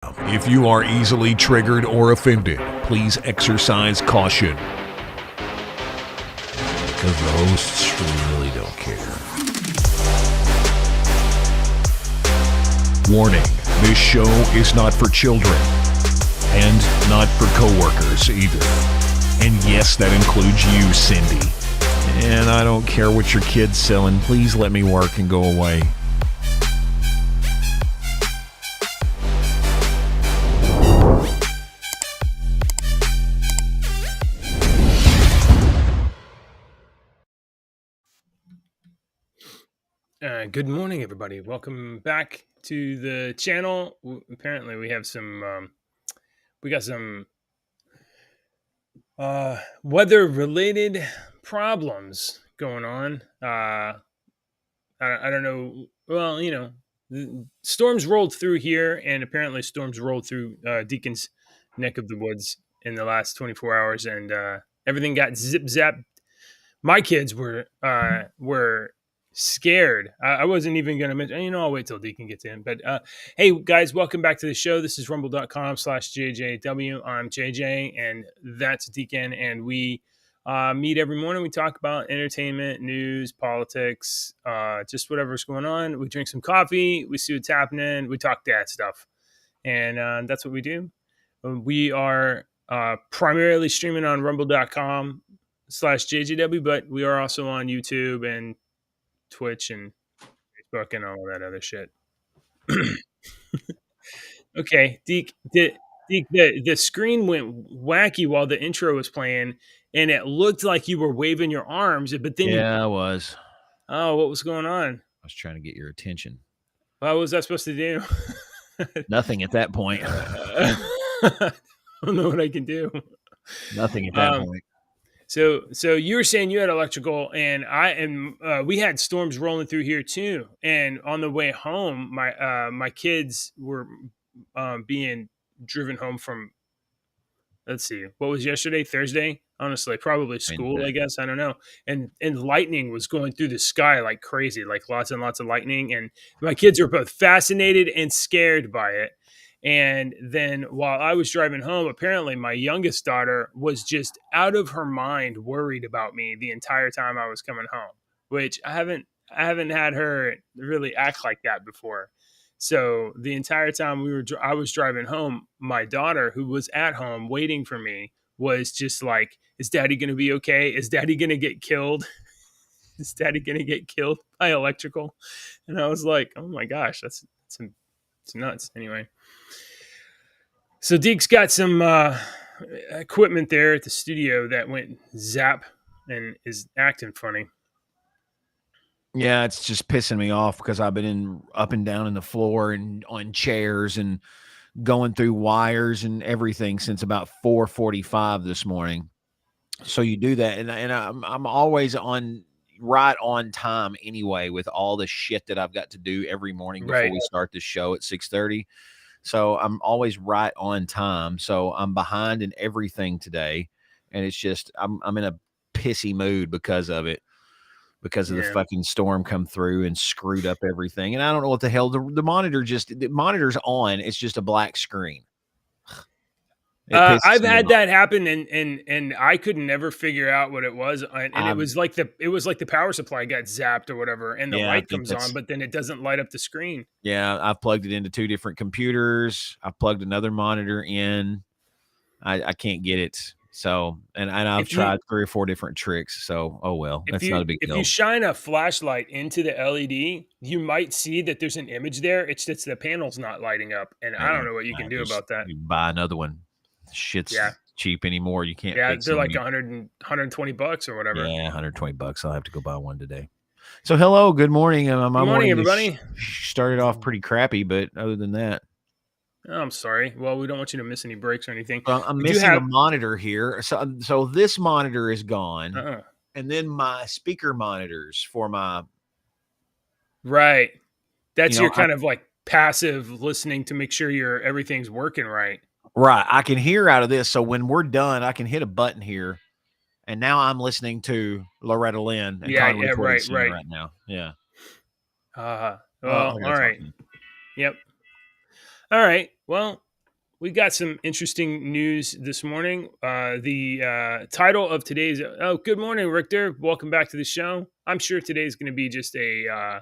If you are easily triggered or offended, please exercise caution. Because the hosts really don't care. Warning, this show is not for children. And not for coworkers either. And yes, that includes you, Cindy. And I don't care what your kid's selling. Please let me work and go away. Good morning, everybody. Welcome back to the channel. Apparently, we have some weather-related problems going on. I don't know. Well, the storms rolled through here, and apparently storms rolled through Deacon's neck of the woods in the last 24 hours, and everything got zip-zapped. My kids were scared. I wasn't even going to mention, I'll wait till Deacon gets in. But hey, guys, welcome back to the show. This is rumble.com/JJW. I'm JJ, and that's Deacon. And we meet every morning. We talk about entertainment, news, politics, just whatever's going on. We drink some coffee. We see what's happening. We talk dad stuff. And that's what we do. We are primarily streaming on rumble.com/JJW, but we are also on YouTube and Twitch and Facebook and all that other shit. Okay, Deke, the screen went wacky while the intro was playing, and it looked like you were waving your arms, but then I was. Oh, what was going on? I was trying to get your attention. What was I supposed to do? Nothing at that point. I don't know what I can do. Nothing at that point. So you were saying you had electrical, and we had storms rolling through here too. And on the way home, my kids were being driven home from, let's see, what was yesterday? Thursday? Honestly, probably school, I guess. I don't know. And lightning was going through the sky like crazy, like lots and lots of lightning. And my kids were both fascinated and scared by it. And then while I was driving home, apparently my youngest daughter was just out of her mind worried about me the entire time I was coming home, which I haven't had her really act like that before. So the entire time I was driving home, my daughter, who was at home waiting for me, was just like, is daddy going to be okay? Is daddy going to get killed? Is daddy going to get killed by electrical? And I was like, oh my gosh, that's nuts. Anyway. So Deke's got some equipment there at the studio that went zap and is acting funny. Yeah, it's just pissing me off because I've been up and down in the floor and on chairs and going through wires and everything since about 4:45 this morning. So you do that, and I'm always right on time anyway with all the shit that I've got to do every morning before we start the show at 6:30. So I'm always right on time. So I'm behind in everything today. And it's just, I'm in a pissy mood because of it, because of the fucking storm come through and screwed up everything. And I don't know what the hell the monitor's on. It's just a black screen. I've had that happen, and I could never figure out what it was, and it was like the power supply got zapped or whatever, and the light comes on, but then it doesn't light up the screen. Yeah, I've plugged it into 2 different computers. I've plugged another monitor in. I can't get it. So, and I've tried 3 or 4 different tricks. So, oh well, that's not a big deal. If you shine a flashlight into the LED, you might see that there's an image there. It's just the panel's not lighting up, and I don't know what you can do about that. You buy another one. Shit's cheap anymore. You can't. Yeah, they're like $120 or whatever. Yeah, $120. I'll have to go buy one today. So, hello, good morning. Good morning, everybody. Started off pretty crappy, but other than that, I'm sorry. Well, we don't want you to miss any breaks or anything. Well, I'm missing a monitor here. So this monitor is gone, and then my speaker monitors for my. Right. That's your kind of like passive listening to make sure everything's working right. Right. I can hear out of this. So when we're done, I can hit a button here. And now I'm listening to Loretta Lynn. And right now. Yeah. Well, all right. Yep. All right. Well, we got some interesting news this morning. The title of today's good morning, Richter. Welcome back to the show. I'm sure today's going to be just an You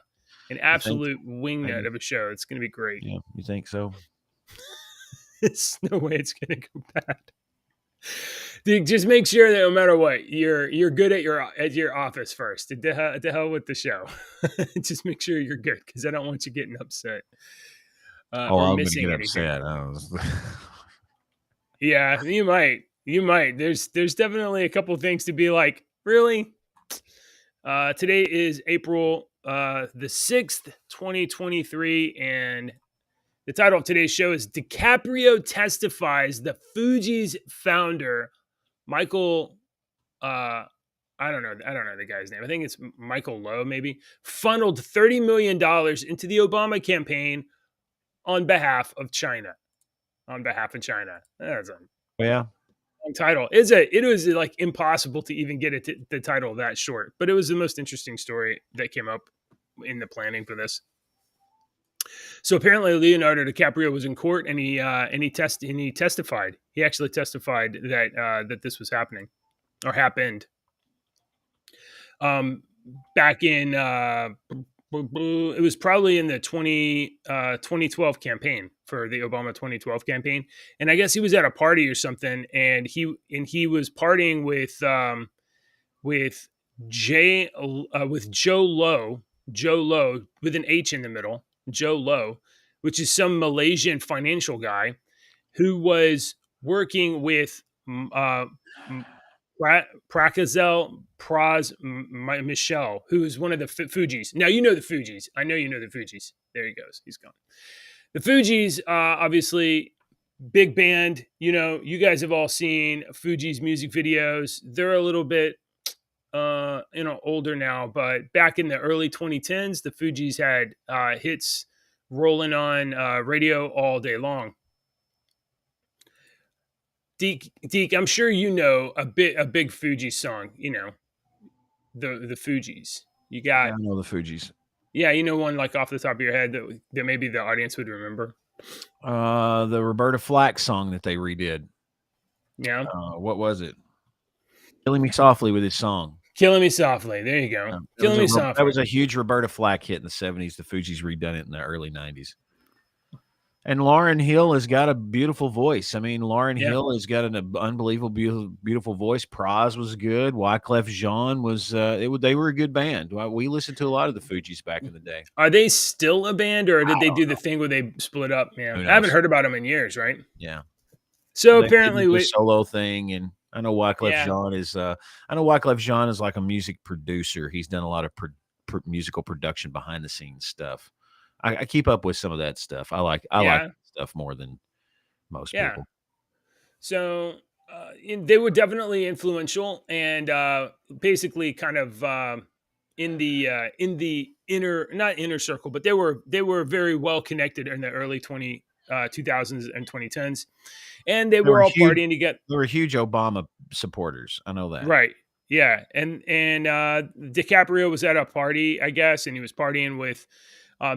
think? absolute wingnut Maybe. of a show. It's going to be great. Yeah, you think so? There's no way it's going to go bad. Dude, just make sure that no matter what, you're good at your office first. To hell with the show. Just make sure you're good, because I don't want you getting upset or I'm going to missing get anything. upset. Yeah, you might. You might. There's definitely a couple things to be like, really? Today is April the 6th, 2023, and the title of today's show is Dicaprio Testifies. The FUGEES founder, Michael, I don't know the guy's name. I think it's Michael Lowe, maybe, funneled $30 million into the Obama campaign on behalf of China. That's a Yeah. long title. It was like impossible to even get the title that short, but it was the most interesting story that came up in the planning for this. So apparently Leonardo DiCaprio was in court, and he testified. He actually testified that this was happening or happened. Back in it was probably in the 2012 campaign, for the Obama 2012 campaign, and I guess he was at a party or something, and he was partying with Joe Low with an H in the middle, Joe Low, which is some Malaysian financial guy who was working with Pracazel Praz Michelle, who is one of the FUGEES. Now, you know the FUGEES. I know you know the FUGEES. There he goes. He's gone. The FUGEES, obviously, big band. You know, you guys have all seen FUGEES music videos. They're a little bit, older now, but back in the early 2010s, the FUGEES had hits rolling on radio all day long. Deke, I'm sure you know a big FUGEES song. You know, the FUGEES. You got. Yeah, I know the FUGEES. Yeah, you know one like off the top of your head that maybe the audience would remember. The Roberta Flack song that they redid. Yeah. What was it? Killing Me Softly with his song. Killing Me Softly. There you go. Killing Me Softly. That was a huge Roberta Flack hit in the 70s. The FUGEES redone it in the early 90s. And Lauryn Hill has got a beautiful voice. I mean, Lauryn Hill has got an unbelievable, beautiful voice. Praz was good. Wyclef Jean was. They were a good band. We listened to a lot of the FUGEES back in the day. Are they still a band, or did they do the thing where they split up? Yeah, I haven't heard about them in years. Right? Yeah. So apparently, the solo thing, and I know Wyclef Jean is. I know Wyclef Jean is like a music producer. He's done a lot of musical production behind the scenes stuff. I keep up with some of that stuff. I like stuff more than most people. So they were definitely influential, and basically kind of in the not inner circle, but they were very well connected in the early 2000s and 2010s, and they were all partying together. They were huge Obama supporters. I know that. Right. Yeah, and DiCaprio was at a party, I guess, and he was partying with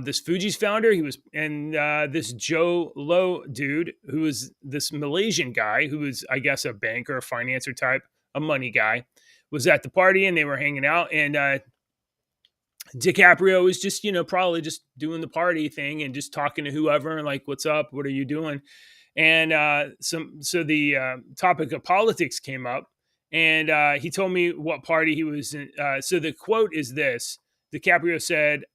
this FUGEES founder. He was, and this Joe Low dude, who was this Malaysian guy, who was, I guess, a banker, a financer type, a money guy, was at the party, and they were hanging out. And DiCaprio was just, probably just doing the party thing and just talking to whoever and like, "What's up? What are you doing?" And so the topic of politics came up, and he told me what party he was in. So the quote is this: DiCaprio said,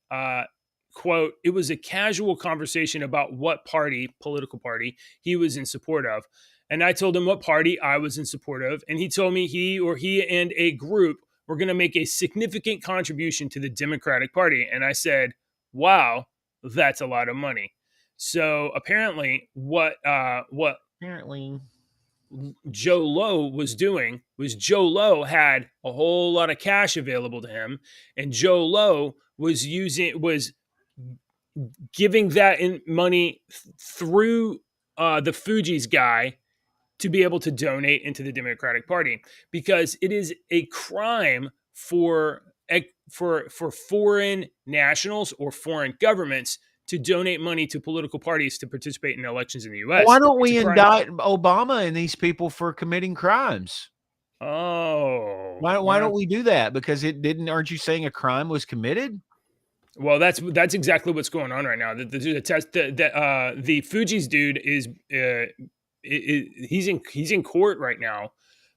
quote, "It was a casual conversation about what political party he was in support of." And I told him what party I was in support of. And he told me he and a group were going to make a significant contribution to the Democratic Party. And I said, "Wow, that's a lot of money." So apparently what Joe Low was doing was Joe Low had a whole lot of cash available to him. And Joe Low was giving that money through the FUGEES guy to be able to donate into the Democratic Party, because it is a crime for foreign nationals or foreign governments to donate money to political parties to participate in elections in the U.S. Why don't It's we a crime. indict Obama and these people for committing crimes? Oh, Why don't we do that? Because aren't you saying a crime was committed? well, that's exactly what's going on right now. The FUGEES dude is he's in court right now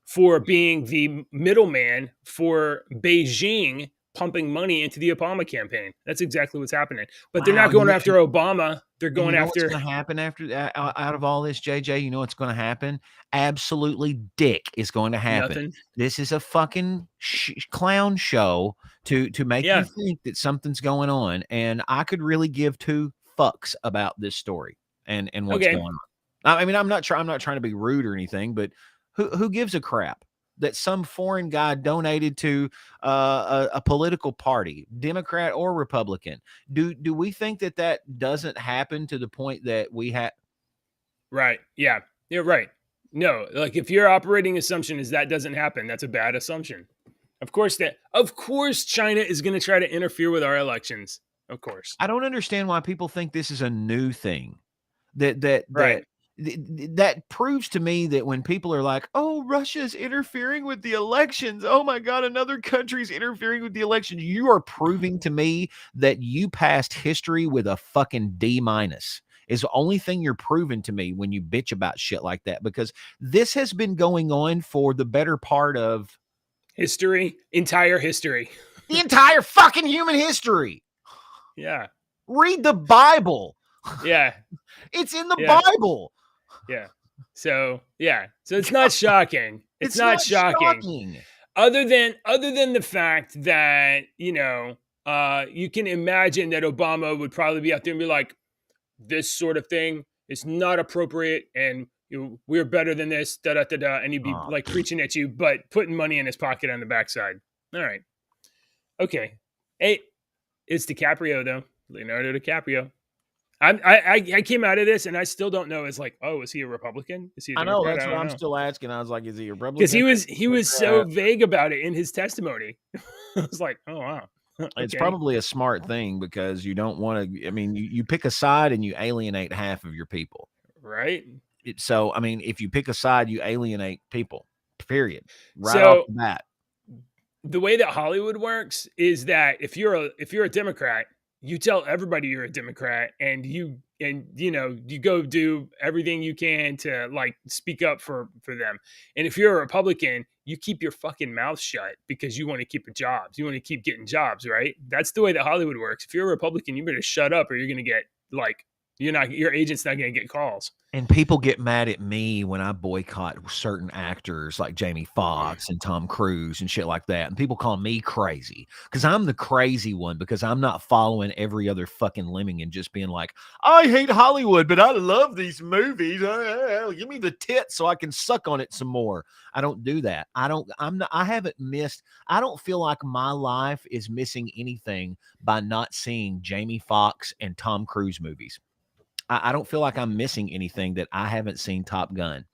for being the middleman for Beijing pumping money into the Obama campaign. That's exactly what's happening. But they're not Wow. going after Obama. They're And you going know what's after going to happen after that? Out of all this, JJ, you know what's going to happen? Absolutely dick is going to happen. nothing. This is a fucking clown show to make you Yeah. think that something's going on. And I could really give two fucks about this story and what's Okay. going on. I mean, I'm not trying to be rude or anything, but who gives a crap that some foreign guy donated to a political party, Democrat or Republican? Do we think that doesn't happen to the point that we have? Right. Yeah. You're right. No, like if your operating assumption is that doesn't happen, that's a bad assumption. Of course China is going to try to interfere with our elections. Of course. I don't understand why people think this is a new thing. That Right. that proves to me that when people are like, "Oh, Russia's interfering with the elections. Oh my God, another country's interfering with the elections." You are proving to me that you passed history with a fucking D-. Is the only thing you're proving to me when you bitch about shit like that, because this has been going on for the better part of entire history. the entire fucking human history. Yeah. Read the Bible. Yeah. It's in the Yeah. Bible. Yeah. So it's not shocking. It's not shocking. Other than the fact that, you can imagine that Obama would probably be out there and be like, this sort of thing is not appropriate, and we're better than this, and he'd be like preaching at you, but putting money in his pocket on the backside. All right. Okay. Hey, it's DiCaprio though. Leonardo DiCaprio. I came out of this and I still don't know. It's like, oh, is he a Republican? Is he a Democrat? I know, that's what I'm still asking. I was like, is he a Republican? Because he was so vague about it in his testimony. I was like, oh wow. Okay. It's probably a smart thing, because you don't want to. I mean, you pick a side and you alienate half of your people, right? So, I mean, if you pick a side, you alienate people. Period. Right off the bat. The way that Hollywood works is that if you're a Democrat, you tell everybody you're a Democrat, and you go do everything you can to like speak up for them. And if you're a Republican, you keep your fucking mouth shut because you want to keep jobs. You want to keep getting jobs, right? That's the way that Hollywood works. If you're a Republican, you better shut up, or you're going to get like your agent's not going to get calls. And people get mad at me when I boycott certain actors like Jamie Foxx and Tom Cruise and shit like that. And people call me crazy because I'm the crazy one, because I'm not following every other fucking lemming and just being like, I hate Hollywood, but I love these movies. Give me the tits so I can suck on it some more. I don't do that. I don't feel like my life is missing anything by not seeing Jamie Foxx and Tom Cruise movies. I don't feel like I'm missing anything that I haven't seen Top Gun.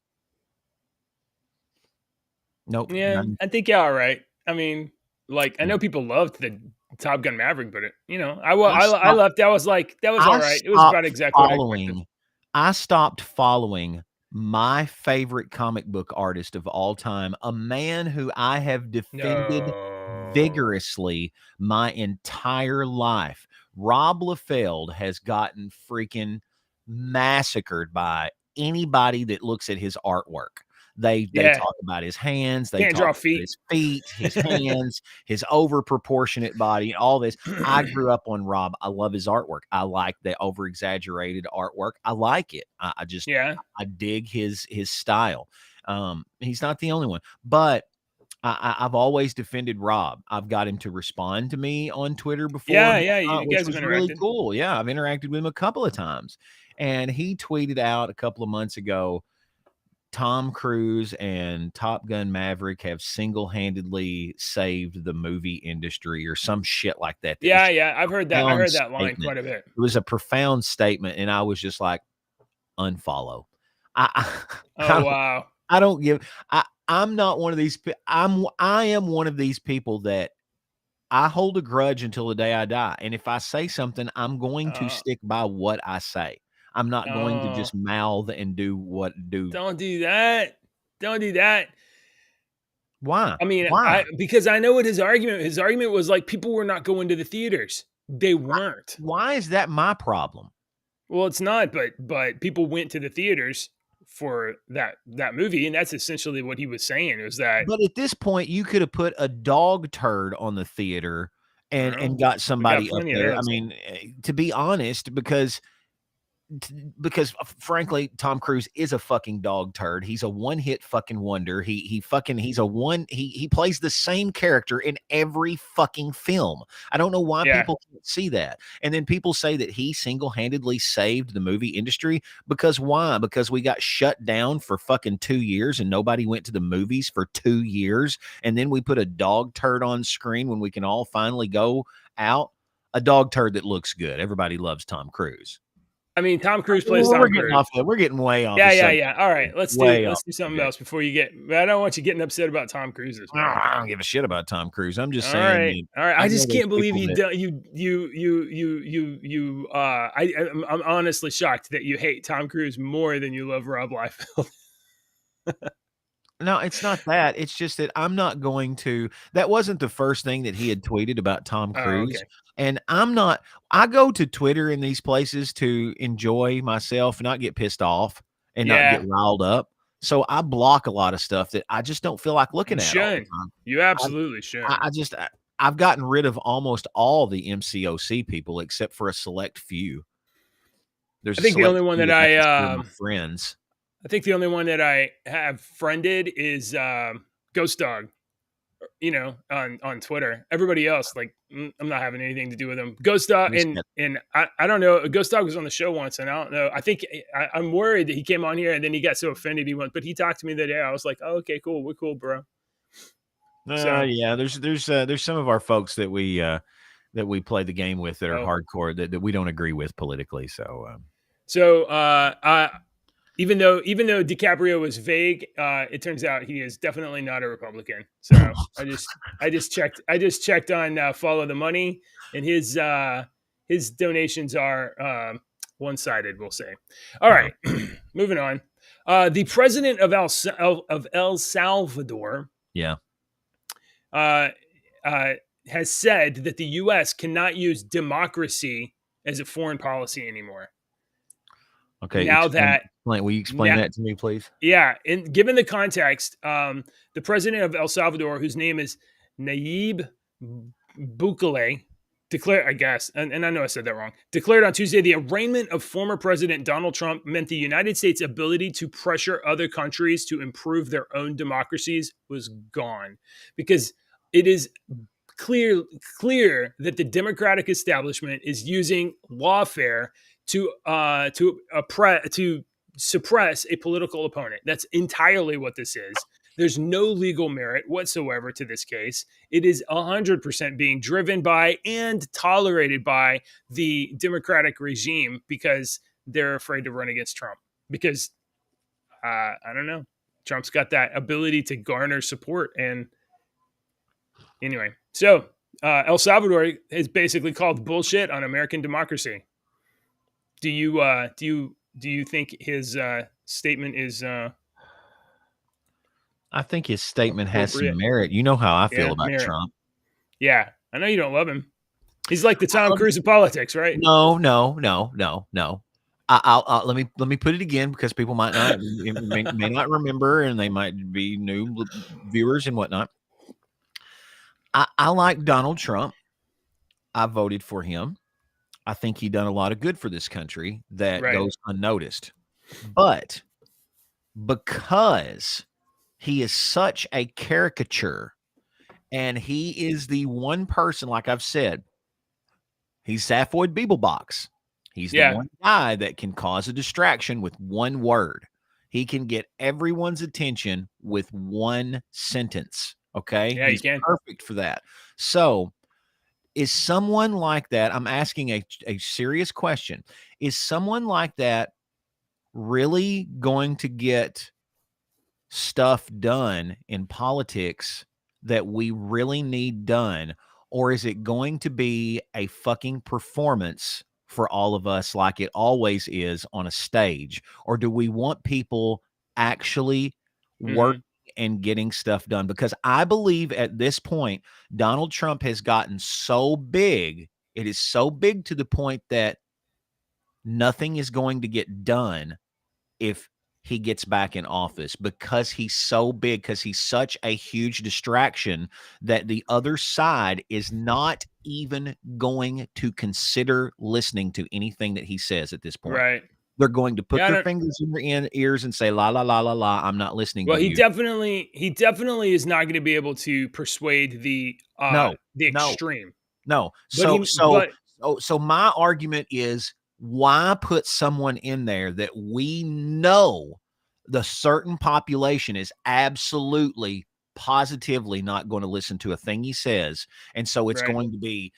Nope. Yeah, I think you're all right. I mean, like, I know people loved the Top Gun Maverick, but I left. That was all right. It was about exactly what I expected. I stopped following my favorite comic book artist of all time, a man who I have defended vigorously my entire life. Rob Liefeld has gotten freaking massacred by anybody that looks at his artwork. They talk about his hands, they can't talk draw about feet. his feet, his hands, his over proportionate body, all this. I grew up on Rob. I love his artwork. I like the over exaggerated artwork. I like it. I dig his style. He's not the only one, but I've always defended Rob. I've got him to respond to me on Twitter before. You which guys was have really interacted. cool. Yeah, I've interacted with him a couple of times. And he tweeted out a couple of months ago, Tom Cruise and Top Gun Maverick have single-handedly saved the movie industry, or some shit like that. I've heard that. I heard that line quite a bit. It was a profound statement, and I was just like, unfollow. Wow. I don't give. I'm not one of these. I am one of these people that I hold a grudge until the day I die. And if I say something, I'm going to Uh, stick by what I say. I'm not going to oh, just mouth and do. don't do that. Don't do that. Why? I mean, Why? because I know what his argument was like people were not going to the theaters. They weren't. Why is that my problem? Well, it's not, but people went to the theaters for that movie, and that's essentially what he was saying. Was that But at this point, you could have put a dog turd on the theater well, and got we got somebody up plenty of there. I those. mean, to be honest, because frankly, Tom Cruise is a fucking dog turd. He's a one-hit fucking wonder. He plays the same character in every fucking film. I don't know why Yeah, people can't see that. And then people say that he single-handedly saved the movie industry because why? Because we got shut down for fucking 2 years and nobody went to the movies for 2 years, and then we put a dog turd on screen when we can all finally go out. A dog turd that looks good. Everybody loves Tom Cruise. I mean, Tom Cruise plays Well, Tom Cruise. we're getting way off Yeah, the yeah, subject. yeah. All right, let's Way do off the something subject. else before you get. I don't want you getting upset about Tom Cruise's. I don't give a shit about Tom Cruise. I'm just All saying right, that all right. I I know just there's can't believe people you that don't. You. I'm honestly shocked that you hate Tom Cruise more than you love Rob Liefeld. no, it's not that. It's just that I'm not going to. That wasn't the first thing that he had tweeted about Tom Oh, Cruise. okay. And I'm not, I go to Twitter in these places to enjoy myself, not get pissed off and not get Yeah, riled up. So I block a lot of stuff that I just don't feel like you looking at all the shouldn't. time. You I, absolutely shouldn't. I've gotten rid of almost all the MCOC people except for a select few. There's I a think the only select one few that that I consider my friends. I think the only one that I have friended is Ghost Dog. On Twitter. Everybody else, like, I'm not having anything to do with them. Ghost Dog, and I don't know. Ghost Dog was on the show once, and I don't know. I think I'm worried that he came on here and then he got so offended he went. But he talked to me the day. I was like, oh, okay, cool, we're cool, bro. So Yeah, there's some of our folks that we play the game with that are oh, hardcore that we don't agree with politically. So so even though Dicaprio was vague, it turns out he is definitely not a Republican. So I just checked on Follow the Money, and his donations are one sided. We'll say. All right, moving on. The president of El Salvador, yeah, uh, has said that the U.S. cannot use democracy as a foreign policy anymore. okay. Now that Will you explain that to me, please? Yeah, and given the context, the president of El Salvador, whose name is Nayib Bukele, declared, I guess, and I know I said that wrong, declared on Tuesday the arraignment of former President Donald Trump meant the United States' ability to pressure other countries to improve their own democracies was gone, because it is clear that the Democratic establishment is using lawfare to suppress a political opponent. That's entirely what this is. There's no legal merit whatsoever to this case. It is 100% being driven by and tolerated by the Democratic regime because they're afraid to run against Trump. Because, I don't know, Trump's got that ability to garner support. And anyway, so El Salvador is basically called bullshit on American democracy. Do you think his statement is I think his statement has some appropriate? merit. You know how I feel Yeah, about merit. Trump. Yeah, I know you don't love him. He's like the Tom Cruise of politics, right? No. I'll let me put it again because people might not may not remember and they might be new viewers and whatnot. I like Donald Trump. I voted for him. I think he done a lot of good for this country that goes unnoticed. But because he is such a caricature and he is the one person, like I've said, he's Safoid Beeblebox. He's the one guy that can cause a distraction with one word. He can get everyone's attention with one sentence. Okay. Yeah, he's perfect for that. So is someone like that, I'm asking a serious question. Is someone like that really going to get stuff done in politics that we really need done? or is it going to be a fucking performance for all of us like it always is on a stage? Or do we want people actually working and getting stuff done? Because I believe at this point, Donald Trump has gotten so big. It is so big to the point that nothing is going to get done if he gets back in office, because he's so big, because he's such a huge distraction that the other side is not even going to consider listening to anything that he says at this point. Right. They're going to put Yeah, their fingers in their ears and say, la, la, la, la, la, I'm not listening well, to he you. definitely is not going to be able to persuade the extreme. No. But So my argument is, why put someone in there that we know the certain population is absolutely, positively not going to listen to a thing he says? And so it's going to be,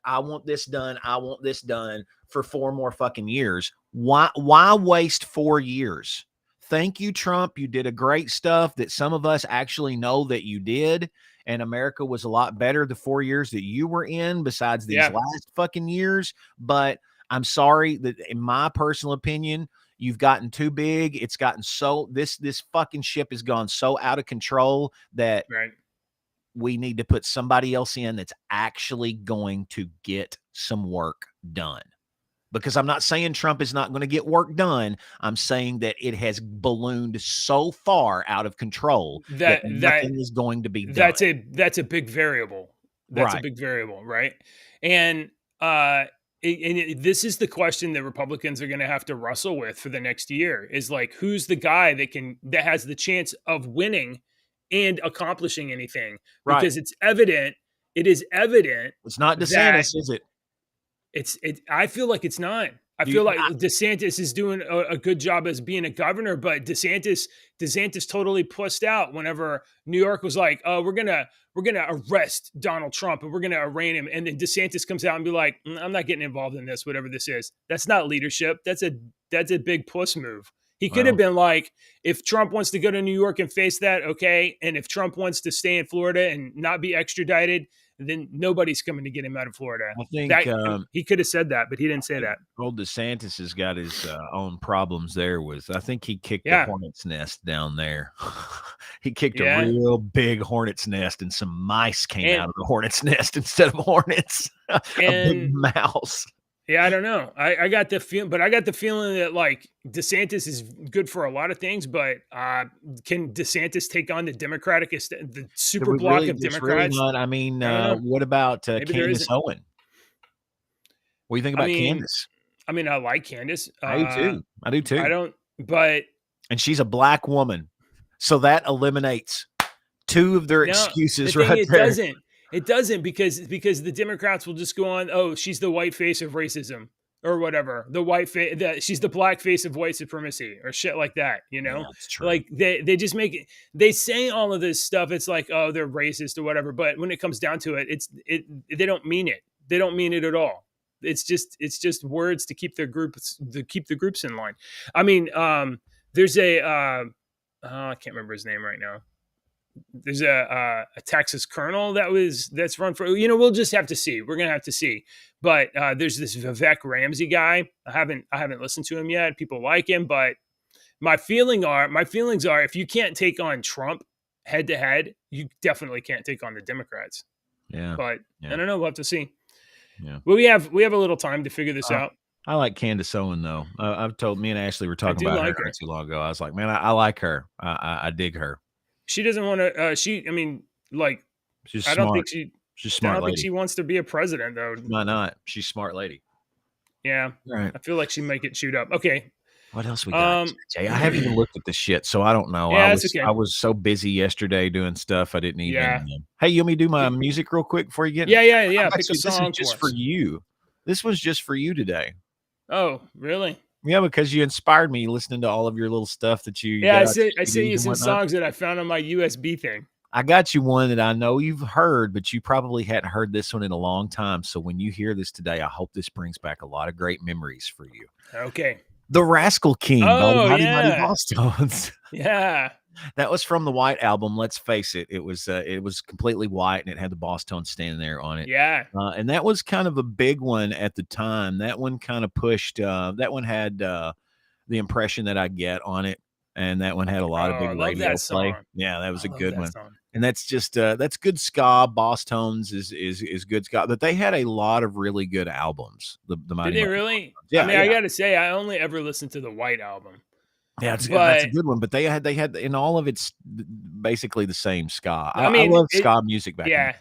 I want this done. I want this done for 4 more fucking years. Why waste 4 years? Thank you, Trump. You did a great stuff that some of us actually know that you did. And America was a lot better the 4 years that you were in, besides these last fucking years. But I'm sorry that, in my personal opinion, you've gotten too big. It's gotten so, this fucking ship has gone so out of control that we need to put somebody else in that's actually going to get some work done. Because I'm not saying Trump is not going to get work done. I'm saying that it has ballooned so far out of control that nothing is going to be done. That's a big variable. That's a big variable, right? And this is the question that Republicans are going to have to wrestle with for the next year, is like, who's the guy that has the chance of winning and accomplishing anything? Because it's evident. It is evident. It's not DeSantis, is it? I feel like it's not. I feel like DeSantis is doing a good job as being a governor, but DeSantis totally pussed out whenever New York was like, "Oh, we're gonna arrest Donald Trump and we're gonna arraign him," and then DeSantis comes out and be like, "I'm not getting involved in this, whatever this is." That's not leadership. That's a big puss move. He could have been like, if Trump wants to go to New York and face that, okay, and if Trump wants to stay in Florida and not be extradited, then nobody's coming to get him out of Florida. I think he could have said that, but he didn't say that. Old DeSantis has got his own problems there with, I think he kicked the hornet's nest down there. He kicked a real big hornet's nest, and some mice came out of the hornet's nest instead of hornets. A big mouse. Yeah, I don't know. I got the feeling, but I got the feeling that like DeSantis is good for a lot of things, but can DeSantis take on the the super block of Democrats? Really not. I mean, what about Candace Owen? What do you think about Candace? I mean, I like Candace. I do too. And she's a black woman, so that eliminates 2 of their excuses right there. It doesn't because the Democrats will just go on, oh, she's the white face of racism or whatever. She's the black face of white supremacy or shit like that, you know? Yeah, that's true. Like they just make it, they say all of this stuff. It's like, oh, they're racist or whatever. But when it comes down to it, they don't mean it. They don't mean it at all. It's just words to keep the groups in line. I mean, there's I can't remember his name right now. There's a Texas colonel that's run for, we'll just have to see. We're going to have to see. But there's this Vivek Ramsey guy. I haven't listened to him yet. People like him, but my feelings are if you can't take on Trump head to head, you definitely can't take on the Democrats. Yeah. But I don't know. We'll have to see. Yeah. Well, we have a little time to figure this out. I like Candace Owen though. I've told, me and Ashley were talking about her not too long ago. I was like, man, I like her. I dig her. She doesn't want to. She's I don't think she's smart. I don't think she wants to be a president, though. Why not? She's a smart lady. Yeah, right. I feel like she might get chewed up. Okay, what else we got? Jay? I haven't even looked at this shit, so I don't know. Yeah, I was so busy yesterday doing stuff, I didn't even. Hey, you want me to do my music real quick before you get? Yeah. Pick a song. This is just for you. This was just for you today. Oh, really? Yeah, because you inspired me listening to all of your little stuff that you. Yeah, I sent you some songs that I found on my USB thing. I got you one that I know you've heard, but you probably hadn't heard this one in a long time. So when you hear this today, I hope this brings back a lot of great memories for you. Okay. The Rascal King. Oh, by the Mighty Bosstones. Yeah. That was from the White Album. Let's face it, it was completely white and it had the Boss Tone standing there on it. Yeah. And that was kind of a big one at the time. That one kind of pushed. That one had the impression that I get on it, and that one had a Oh, lot of big I love radio that play. song. Yeah, that was I a love good that one. song. And that's just that's good ska. Boss Tones is good ska. But they had a lot of really good albums. The Did Mighty they Mighty really? Tones. I Yeah, mean, I yeah. gotta say, I only ever listened to the White Album, Yeah, that's a but good one, but they had in all of it's basically the same ska. I I mean, love ska music back in the yeah,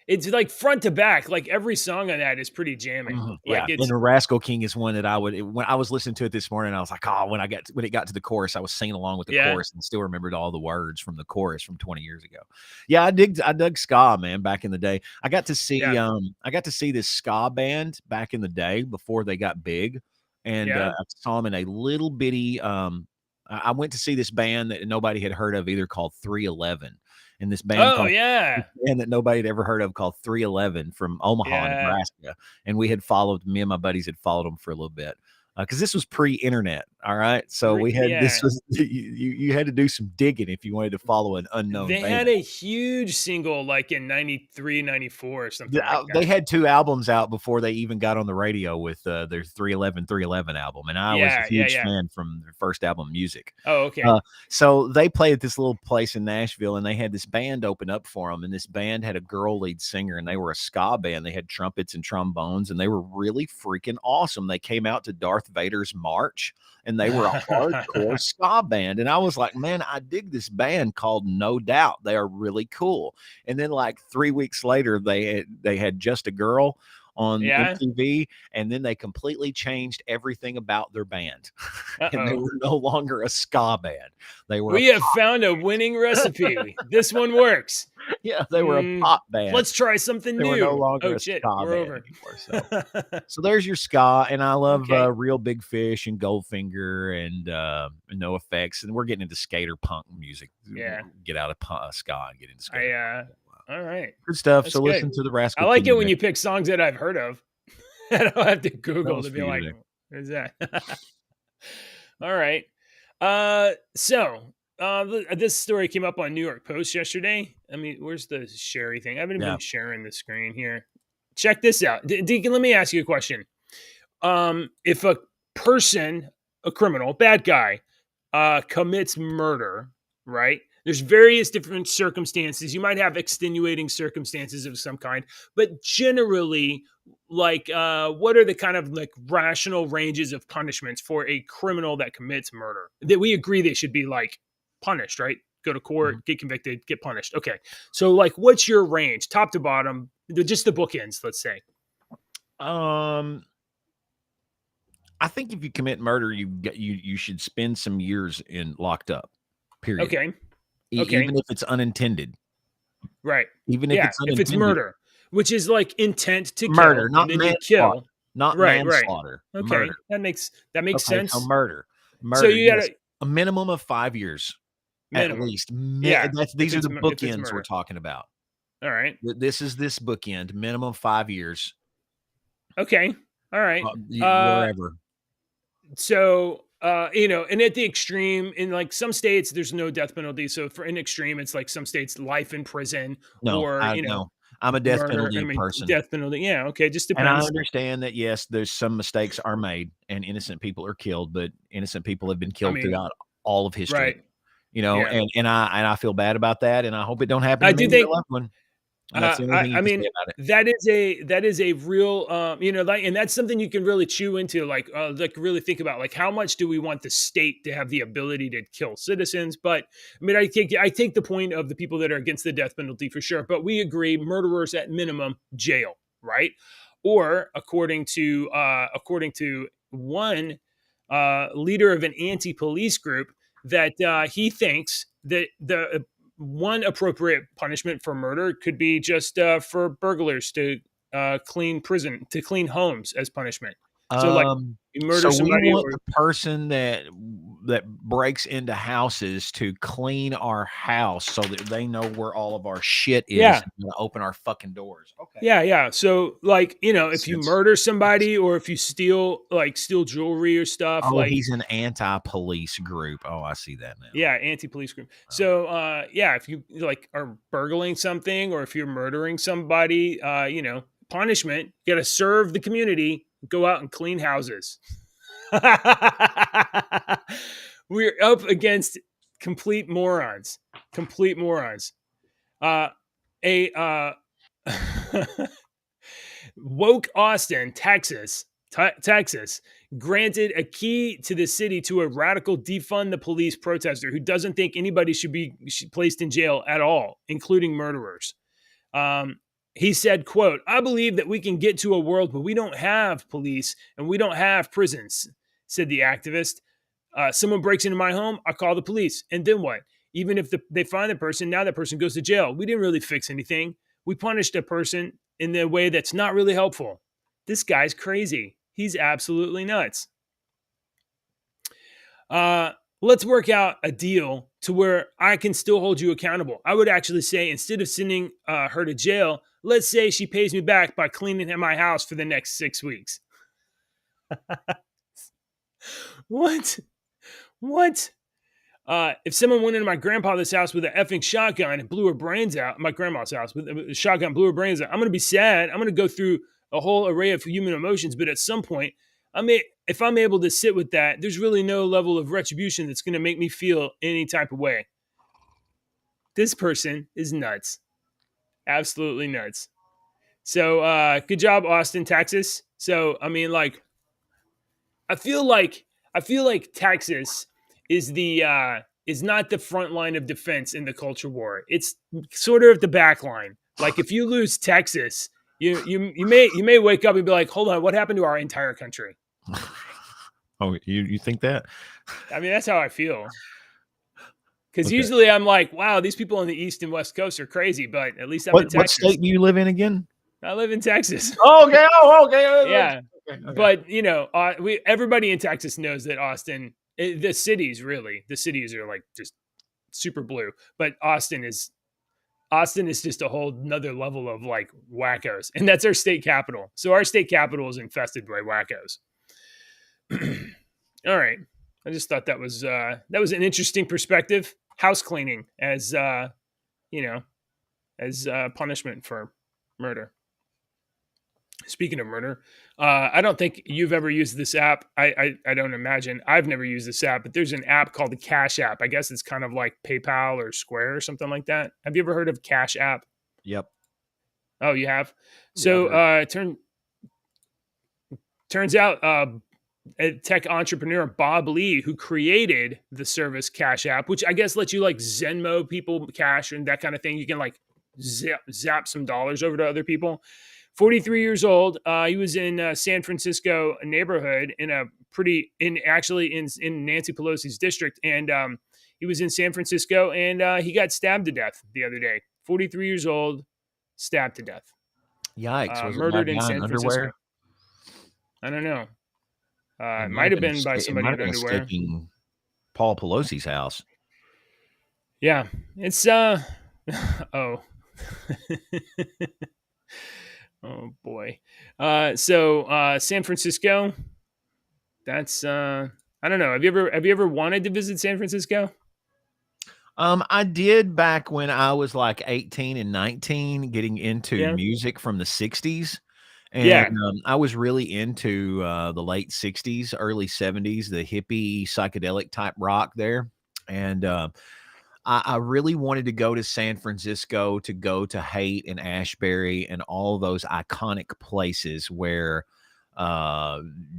it's like front to back. Like every song on that is pretty jamming. Like yeah, and it's the Rascal King is one that when I was listening to it this morning, I was like, "Oh," when it got to the chorus, I was singing along with the yeah, chorus and still remembered all the words from the chorus from 20 years ago. Yeah, I dug ska, man, back in the day. yeah, I got to see this ska band back in the day before they got big, and yeah. I saw them in a little bitty I went to see this band that nobody had heard of either called 311. And Oh yeah, this band that nobody had ever heard of called 311 from Omaha, yeah. Nebraska. And me and my buddies had followed them for a little bit because this was pre-internet. All right, so this Yeah. was you had to do some digging if you wanted to follow an unknown They band. had a huge single like in 93, 94 or something like They that. had 2 albums out before they even got on the radio with their 311 album, and I was a Yeah, yeah, huge yeah. fan from their first album, Music. Oh, okay. So they played at this little place in Nashville, and they had this band open up for them. And this band had a girl lead singer, and they were a ska band. They had trumpets and trombones, and they were really freaking awesome. They came out to Darth Vader's March, and they were a hardcore ska band. And I was like, man, I dig this band called No Doubt. They are really cool. And then like 3 weeks later, they had Just a Girl on Yeah. MTV, and then they completely changed everything about their band. And they Uh-oh. were no longer a ska band. They were We have found a winning recipe. This one works. they were a pop band. Let's try something They new. were no longer Oh a shit, ska we're band over. anymore. So there's your ska, and I love Okay. Real Big Fish and Goldfinger and No Effects, and we're getting into skater punk music. Yeah. Get out of ska and get into skater. All right. Good stuff. That's So good. listen to the Rascal I like King it when mix. you pick songs that I've heard of. I don't have to Google was to for be you like, today. what is that? All right. This story came up on New York Post yesterday. I mean, where's the Sherry thing? I haven't Yeah. been sharing the screen here. Check this out. Deacon, let me ask you a question. If a person, a criminal, bad guy, commits murder, right? There's various different circumstances. You might have extenuating circumstances of some kind, but generally, like, what are the kind of like rational ranges of punishments for a criminal that commits murder? That we agree they should be like punished, right? Go to court, get convicted, get punished. Okay, so like, what's your range, top to bottom? Just the bookends, let's say. I think if you commit murder, you should spend some years locked up. Period. Okay. Even if it's unintended. Right. Even if it's unintended. If it's murder, which is like intent to Murder, kill, not and then you manslaughter. kill. Not Right. manslaughter. Okay, Murder. that makes Okay, sense. so murder. So you yes. gotta A minimum of 5 years minimum. at least. Yeah, These are the if it's bookends we're murder. talking about. All right. This is this bookend, minimum 5 years. Okay. All right. Wherever. So, and at the extreme, in like some states, there's no death penalty. So for an extreme, it's like some states life in prison, No, or no. I'm a death murder. penalty person. Death penalty. Yeah. Okay. Just And I depends. understand that, yes, there's some mistakes are made and innocent people are killed, but innocent people have been killed throughout all of history. Right. Yeah. and I feel bad about that, and I hope it don't happen to I me do or think. a loved one. And that's the only thing you can say about it. That is a real, like, and that's something you can really chew into, like really think about, like, how much do we want the state to have the ability to kill citizens? But I mean, I take the point of the people that are against the death penalty for sure. But we agree, murderers at minimum jail, right? Or according to one leader of an anti-police group, that he thinks that the one appropriate punishment for murder could be just for burglars to clean homes as punishment. So like You murder somebody, we want or the person that breaks into houses to clean our house so that they know where all of our shit is yeah, and to open our fucking doors. Okay. yeah. So like, if you Sense. murder somebody or if you steal jewelry or stuff, Oh, like, he's an anti-police group. Oh, I see that now. yeah, anti-police group. Oh. So yeah, if you like are burgling something or if you're murdering somebody, punishment, you got to serve the community, go out and clean houses. We're up against complete morons. Complete morons. A woke Austin, Texas, Texas, granted a key to the city to a radical defund the police protester who doesn't think anybody should be placed in jail at all, including murderers. He said, quote, "I believe that we can get to a world where we don't have police and we don't have prisons," said the activist. Someone breaks into my home, I call the police. And then what? Even if they find the person, now that person goes to jail. We didn't really fix anything. We punished a person in a way that's not really helpful. This guy's crazy. He's absolutely nuts. Let's work out a deal to where I can still hold you accountable. I would actually say, instead of sending her to jail, let's say she pays me back by cleaning my house for the next 6 weeks. What? If someone went into my grandfather's house with an effing shotgun and blew her brains out, my grandma's house with a shotgun, blew her brains out, I'm going to be sad. I'm going to go through a whole array of human emotions. But at some point, if I'm able to sit with that, there's really no level of retribution that's going to make me feel any type of way. This person is nuts. Absolutely nuts. So good job, Austin, Texas. So, I mean, like, I feel like Texas is not the front line of defense in the culture war. It's sort of the back line. Like, if you lose Texas, you may wake up and be like, hold on, what happened to our entire country? Oh, you think that? I mean, that's how I feel. Because usually I'm like, wow, these people on the East and West Coast are crazy, but at least I'm in Texas. What state do you live in again? I live in Texas. Oh, okay. Oh, okay. Yeah. Okay. But, everybody in Texas knows that Austin, the cities are like just super blue. But Austin is just a whole nother level of like wackos. And that's our state capital. So our state capital is infested by wackos. All right. I just thought that was an interesting perspective. House cleaning as punishment for murder. Speaking of murder, I don't think you've ever used this app. I don't imagine. I've never used this app, but there's an app called the Cash App. I guess it's kind of like PayPal or Square or something like that. Have you ever heard of Cash App? Yep. Oh, you have? So turns out a tech entrepreneur, Bob Lee, who created the service Cash App, which I guess lets you like Venmo people cash and that kind of thing. You can like zap some dollars over to other people. 43 years old. He was in San Francisco neighborhood in Nancy Pelosi's district. And he was in San Francisco and he got stabbed to death the other day. 43 years old, stabbed to death. Yikes. Was murdered it in San Francisco. Underwear? I don't know. It might have been by somebody in underwear. Escaping Paul Pelosi's house. Yeah. It's oh. Oh boy. So San Francisco. That's I don't know. Have you ever wanted to visit San Francisco? I did back when I was like 18 and 19, getting into music from the 60s. And I was really into the late 60s, early 70s, the hippie psychedelic type rock there. And I really wanted to go to San Francisco, to go to Haight and Ashbury and all those iconic places where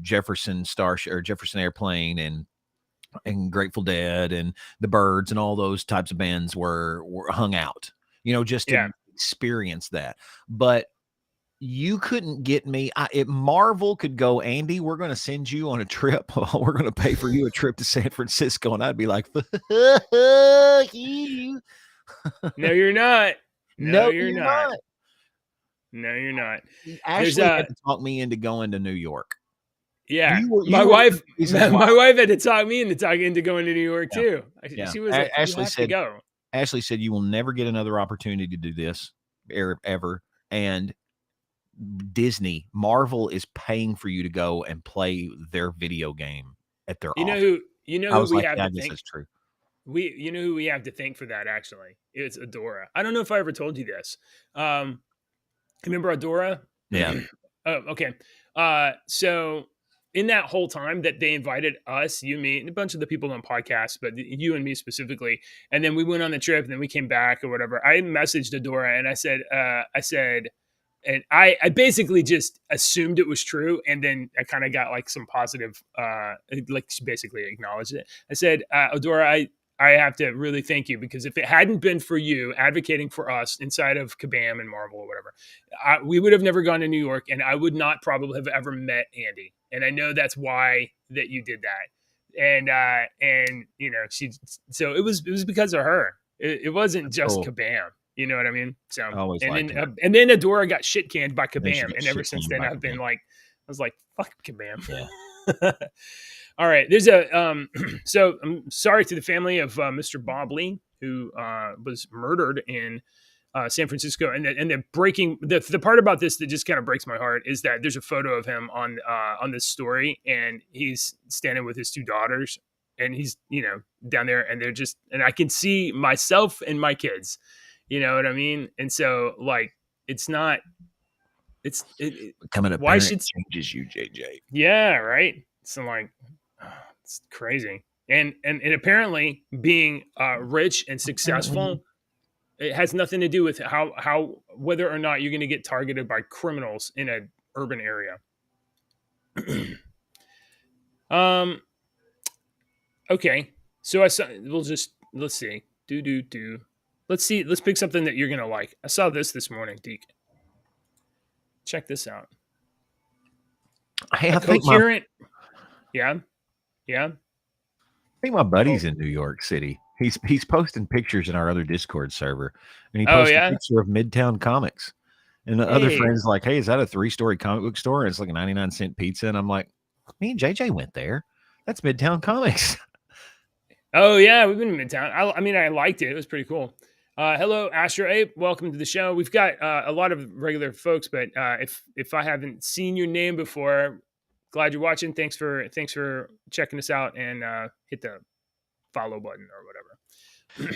Jefferson Airplane and Grateful Dead and the Byrds and all those types of bands were hung out, just to experience that. But you couldn't get me. If Marvel could go, Andy, we're going to send you on a trip. We're going to pay for you a trip to San Francisco. And I'd be like, fuck you. No, you're not. No, you're not. No, you're not. Ashley had to talk me into going to New York. Yeah, You were my one of wife, the reasons my why. wife had to talk me into talking into going to New York Yeah, too. yeah. She was like, "You Ashley have to said go." you will never get another opportunity to do this ever. And Marvel is paying for you to go and play their video game at their office. You know I who was we like, have yeah, to I guess thank. that's true. You know who we have to thank for that. Actually, it's Adora. I don't know if I ever told you this. Remember Adora? Yeah. Oh, okay. So in that whole time that they invited us, you, me, and a bunch of the people on podcasts, but you and me specifically, and then we went on the trip, and then we came back or whatever. I messaged Adora and I said, and I basically just assumed it was true, and then I kind of got like some positive, like she basically acknowledged it. I said, Adora, I have to really thank you, because if it hadn't been for you advocating for us inside of Kabam and Marvel or whatever, we would have never gone to New York, and I would not probably have ever met Andy. And I know that's why that you did that. And you know, so it was because of her. It wasn't That's just cool. Kabam. You know what I mean? So I always liked her. and then Adora got shit canned by Then she Kabam, got and ever shit since canned then by I've been Kabam. like, I was like, fuck Kabam. Yeah. All right. There's a so I'm sorry to the family of Mr. Bob Lee, who was murdered in San Francisco. And the breaking the part about this that just kind of breaks my heart is that there's a photo of him on this story, and he's standing with his two daughters, and he's, you know, down there, and they're just, and I can see myself and my kids, you know what I mean? And so like, it's not, Becoming a why parent should, changes you, JJ. yeah, right. So like, it's crazy. And apparently being rich and successful, it has nothing to do with how whether or not you're going to get targeted by criminals in an urban area. Okay, so I saw. Let's see. Let's see. Let's pick something that you're going to like. I saw this morning, Deke. Check this out. Hey, A coherent. Yeah. I think my buddy's in New York City. He's posting pictures in our other Discord server, and he posted a picture of Midtown Comics. And the other friend's like, "Hey, is that a 3-story comic book store?" And it's like a 99-cent pizza. And I'm like, "Me and JJ went there. That's Midtown Comics." Oh yeah, we've been in Midtown. I mean, I liked it. It was pretty cool. Hello, Astro Ape. Welcome to the show. We've got a lot of regular folks, but if I haven't seen your name before, glad you're watching. Thanks for checking us out, and hit the follow button or whatever.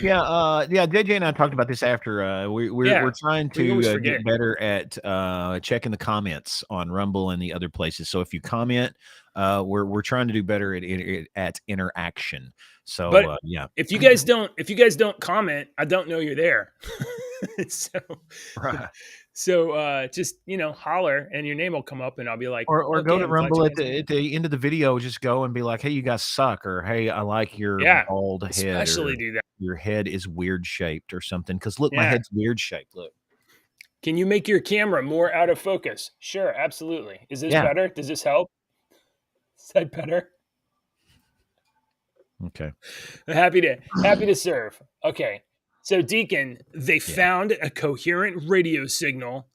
Yeah, JJ and I talked about this after. We're trying to get better at checking the comments on Rumble and the other places. So if you comment, we're trying to do better at interaction. So yeah, if you guys don't comment, I don't know you're there. So right. So just, you know, holler and your name will come up, and I'll be like, or okay, go to Rumble at the end of the video. Just go and be like, "Hey, you guys suck," or "Hey, I like your bald head." Especially do that. Your head is weird shaped or something. Because look, my head's weird shaped. Look. Can you make your camera more out of focus? Sure, absolutely. Is this better? Does this help? Is that better? Okay. Happy to serve. Okay. So Deacon, they found a coherent radio signal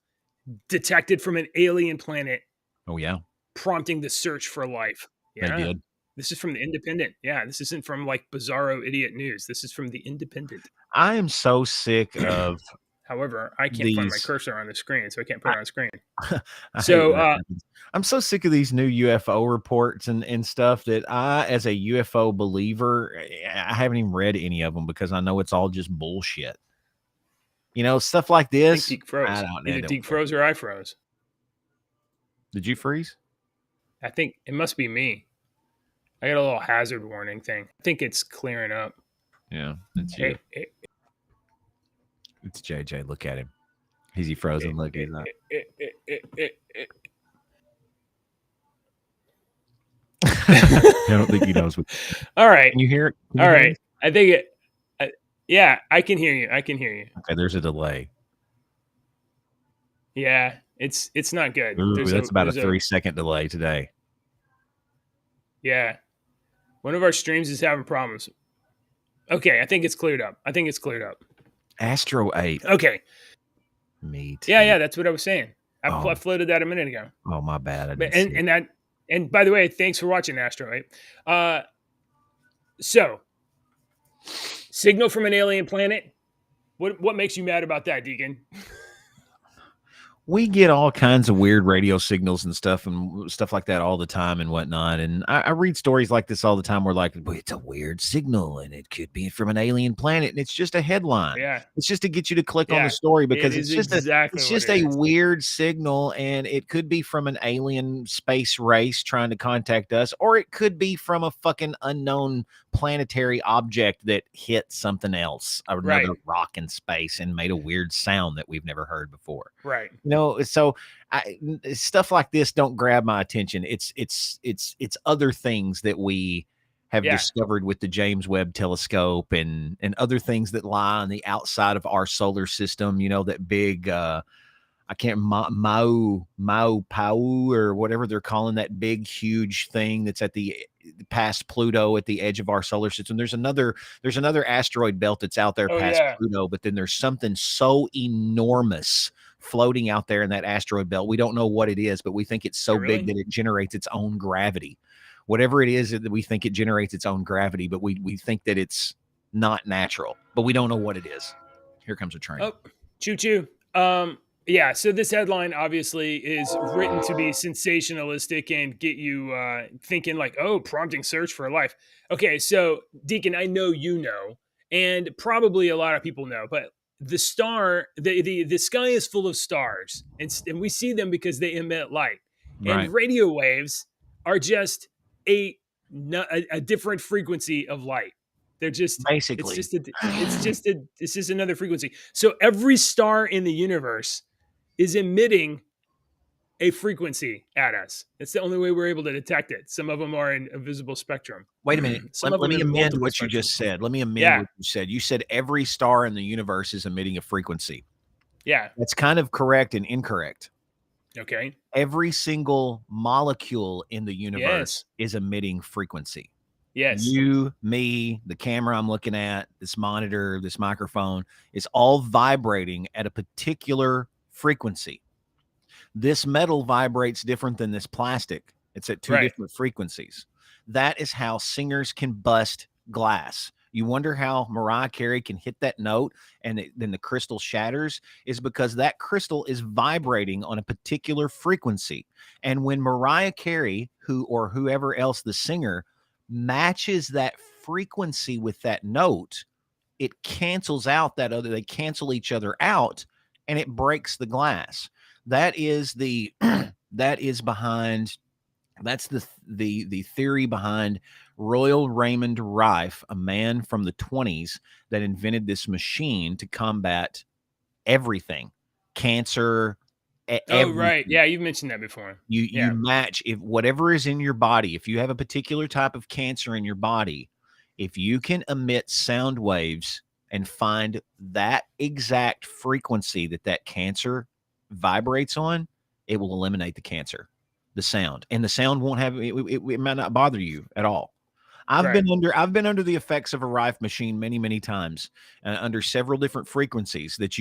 detected from an alien planet. Oh yeah. Prompting the search for life. Yeah. They did. This is from the Independent. Yeah, this isn't from like bizarro idiot news. This is from the Independent. I am so sick of. However, I can't find my cursor on the screen, so I can't put it on screen. So I'm so sick of these new UFO reports and stuff that I, as a UFO believer, I haven't even read any of them because I know it's all just bullshit. You know, stuff like this. I think Deke froze. Either Deke froze or I froze. Did you freeze? I think it must be me. I got a little hazard warning thing. I think it's clearing up. Yeah, it's you. It's JJ. Look at him. Is he frozen? Look at him. I don't think he knows. All right. Can you hear it? All right. I think it. Yeah, I can hear you. Okay, there's a delay. Yeah, it's not good. Ooh, that's about a 3-second delay today. Yeah. One of our streams is having problems. Okay, I think it's cleared up. Astro 8. Okay. Me too. Yeah, that's what I was saying. I floated that a minute ago. Oh, my bad. And that And by the way, thanks for watching, Astro. Right? So, signal from an alien planet. What makes you mad about that, Deacon? We get all kinds of weird radio signals and stuff like that all the time and whatnot. And I read stories like this all the time where like, well, it's a weird signal and it could be from an alien planet. And it's just a headline. Yeah. It's just to get you to click on Yeah, the story it because is it's exactly what just it a is. weird signal, and it could be from an alien space race trying to contact us, or it could be from a fucking unknown planetary object that hit something else, another Right. rock in space, and made a weird sound that we've never heard before. Right. You know, so stuff like this don't grab my attention. It's other things that we have Yeah. discovered with the James Webb Telescope and other things that lie on the outside of our solar system. You know, that big I can't Mau Pau or whatever they're calling that big huge thing that's at the past Pluto at the edge of our solar system. There's another asteroid belt that's out there past Pluto, but then there's something so enormous floating out there in that asteroid belt. We don't know what it is, but we think it's so big that it generates its own gravity. Whatever it is, that we think it generates its own gravity, but we think that it's not natural, but we don't know what it is. Here comes a train. Oh, choo choo. Yeah, so this headline obviously is written to be sensationalistic and get you thinking like, oh, prompting search for life. Okay, so Deacon, I know you know, and probably a lot of people know, but the sky is full of stars, and we see them because they emit light. Right. And radio waves are just a different frequency of light. They're just basically it's just another frequency. So every star in the universe is emitting a frequency at us. It's the only way we're able to detect it. Some of them are in a visible spectrum. Wait a minute. Let me amend what you just said. Let me amend what you said. You said every star in the universe is emitting a frequency. Yeah. That's kind of correct and incorrect. Okay. Every single molecule in the universe is emitting frequency. Yes. You, me, the camera I'm looking at, this monitor, this microphone, is all vibrating at a particular frequency. This metal vibrates different than this plastic. It's at two different frequencies. That is how singers can bust glass. You wonder how Mariah Carey can hit that note and then the crystal shatters, is because that crystal is vibrating on a particular frequency. And when Mariah Carey, whoever else the singer, matches that frequency with that note, it cancels out that other, they cancel each other out, and it breaks the glass. That is the theory behind Royal Raymond Rife, a man from the 20s that invented this machine to combat everything, cancer. Right. Yeah, you've mentioned that before. You match, if whatever is in your body, if you have a particular type of cancer in your body, if you can emit sound waves and find that exact frequency that cancer vibrates on, it will eliminate the cancer, the sound, and the sound won't have it might not bother you at all. I've been under the effects of a Rife machine many times, under several different frequencies that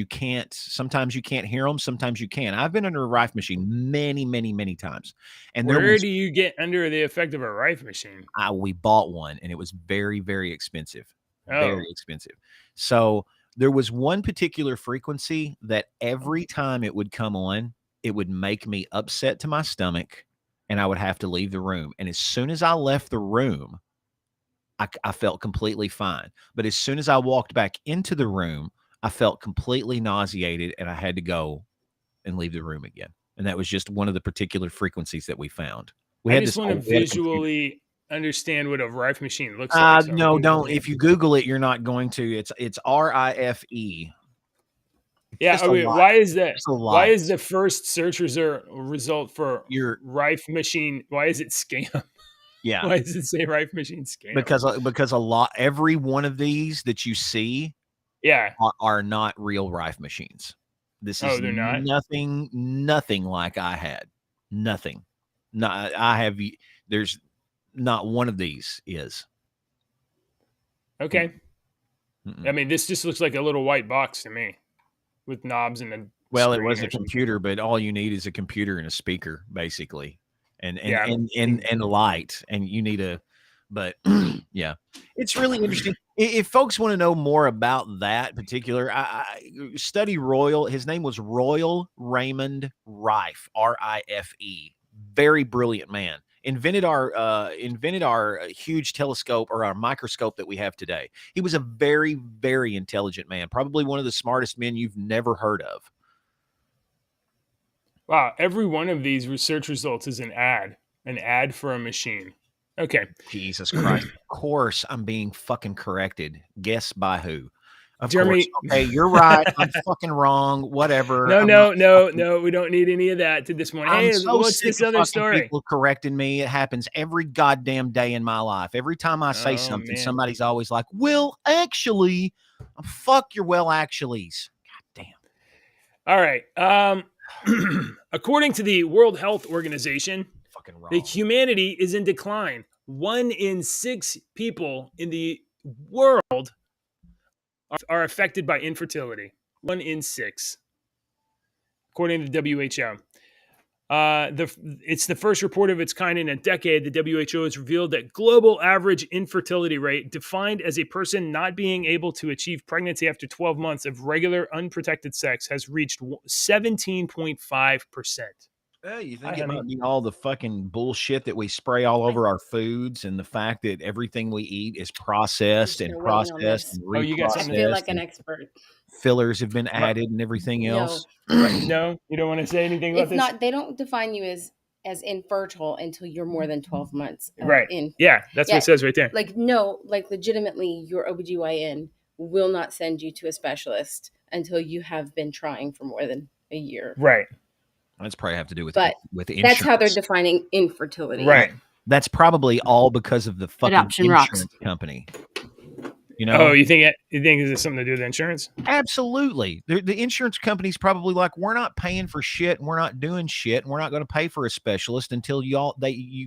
sometimes you can't hear them, sometimes you can. I've been under a Rife machine many times. And where do you get under the effect of a Rife machine? We bought one, and it was very expensive. Very expensive. So there was one particular frequency that every time it would come on, it would make me upset to my stomach, and I would have to leave the room. And as soon as I left the room, I felt completely fine. But as soon as I walked back into the room, I felt completely nauseated, and I had to go and leave the room again. And that was just one of the particular frequencies that we found. I just want to visually understand what a Rife machine looks like. So no, don't. If you Google it, you're not going to. It's RIFE. Yeah, I mean, why is that? Why is the first search result for your Rife machine? Why is it scam? Yeah. Why does it say Rife machine scam? Because every one of these that you see, are not real Rife machines. This is they're not? nothing like I had. Nothing. No, I have. There's not one of these is. Okay. I mean, this just looks like a little white box to me, with knobs and a it was a computer, but all you need is a computer and a speaker, basically. Yeah. and light, and you need a, but yeah, it's really interesting. If folks want to know more about that particular, I study Royal. His name was Royal Raymond Rife, Rife. Very brilliant man. Invented our huge telescope, or our microscope that we have today. He was a very, very intelligent man. Probably one of the smartest men you've never heard of. Wow. Every one of these research results is an ad for a machine. Okay. Jesus Christ. Of course, I'm being fucking corrected. Guess by who? Of Jeremy. course. Okay, you're right. I'm fucking wrong. Whatever. No. We don't need any of that to this morning. I'm Hey, so what's sick this of other fucking story? people correcting me. It happens every goddamn day in my life. Every time I say something, man. somebody's always like, well, actually, fuck your well, actuallys. God damn. All right. According to the World Health Organization, Fucking wrong. the humanity is in decline. 1 in 6 people in the world are affected by infertility. 1 in 6, according to the WHO. It's the first report of its kind in a decade. The WHO has revealed that global average infertility rate, defined as a person not being able to achieve pregnancy after 12 months of regular unprotected sex, has reached 17.5%. You think it might be all the fucking bullshit that we spray all over our foods, and the fact that everything we eat is processed and processed and reprocessed? You got something? I feel like an expert. Fillers have been added and everything else. No, you don't want to say anything about It's this? not. They don't define you as infertile until you're more than 12 months. Right. Yeah, that's what it says right there. Like legitimately, your OBGYN will not send you to a specialist until you have been trying for more than a year. Right. That's probably have to do with But insurance. that's how they're defining infertility. Right. That's probably all because of the fucking Adoption insurance rocks. company. You know? Oh, you think it's something to do with insurance? Absolutely. The insurance company's probably like, we're not paying for shit, and we're not doing shit, and we're not going to pay for a specialist until you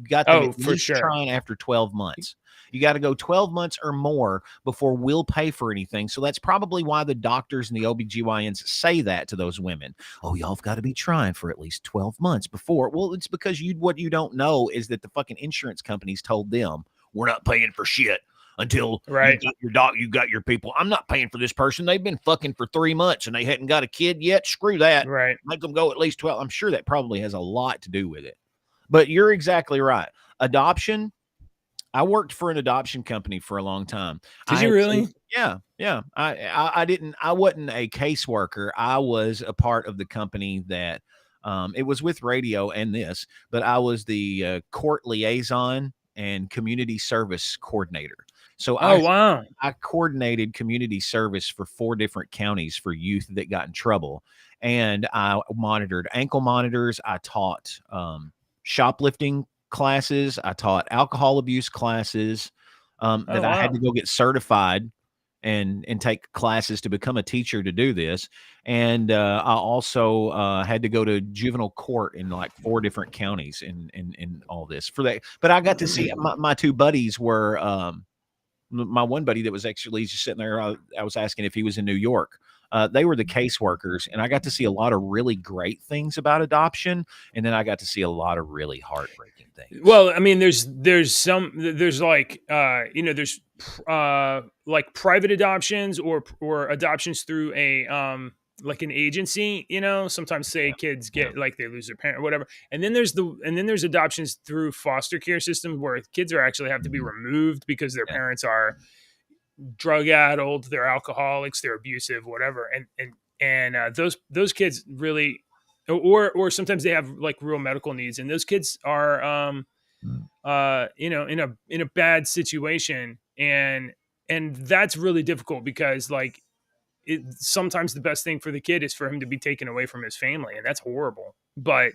got them at least trying after 12 months. You got to go 12 months or more before we'll pay for anything. So that's probably why the doctors and the OBGYNs say that to those women. Oh, y'all have got to be trying for at least 12 months before. Well, it's because what you don't know is that the fucking insurance companies told them, we're not paying for shit until you got your people. I'm not paying for this person. They've been fucking for 3 months and they hadn't got a kid yet. Screw that. Right. Make them go at least 12. I'm sure that probably has a lot to do with it. But you're exactly right. Adoption. I worked for an adoption company for a long time. Did you really? Yeah. I wasn't a caseworker. I was a part of the company that it was with radio and this, but I was the court liaison and community service coordinator. So I coordinated community service for 4 different counties for youth that got in trouble. And I monitored ankle monitors. I taught shoplifting classes. I taught alcohol abuse classes that I had to go get certified and take classes to become a teacher to do this. And I also had to go to juvenile court in like 4 different counties in all this for that. But I got to see my 2 buddies were my one buddy that was actually just sitting there. I was asking if he was in New York. They were the caseworkers, and I got to see a lot of really great things about adoption, and then I got to see a lot of really heartbreaking things. Well, I mean, there's like like private adoptions or adoptions through a like an agency. Sometimes kids get like they lose their parent or whatever, and then there's adoptions through foster care systems where kids actually have to be removed because their parents are drug addled, they're alcoholics, they're abusive, whatever, and those kids really, or sometimes they have like real medical needs, and those kids are in a bad situation, and that's really difficult because like sometimes the best thing for the kid is for him to be taken away from his family, and that's horrible. But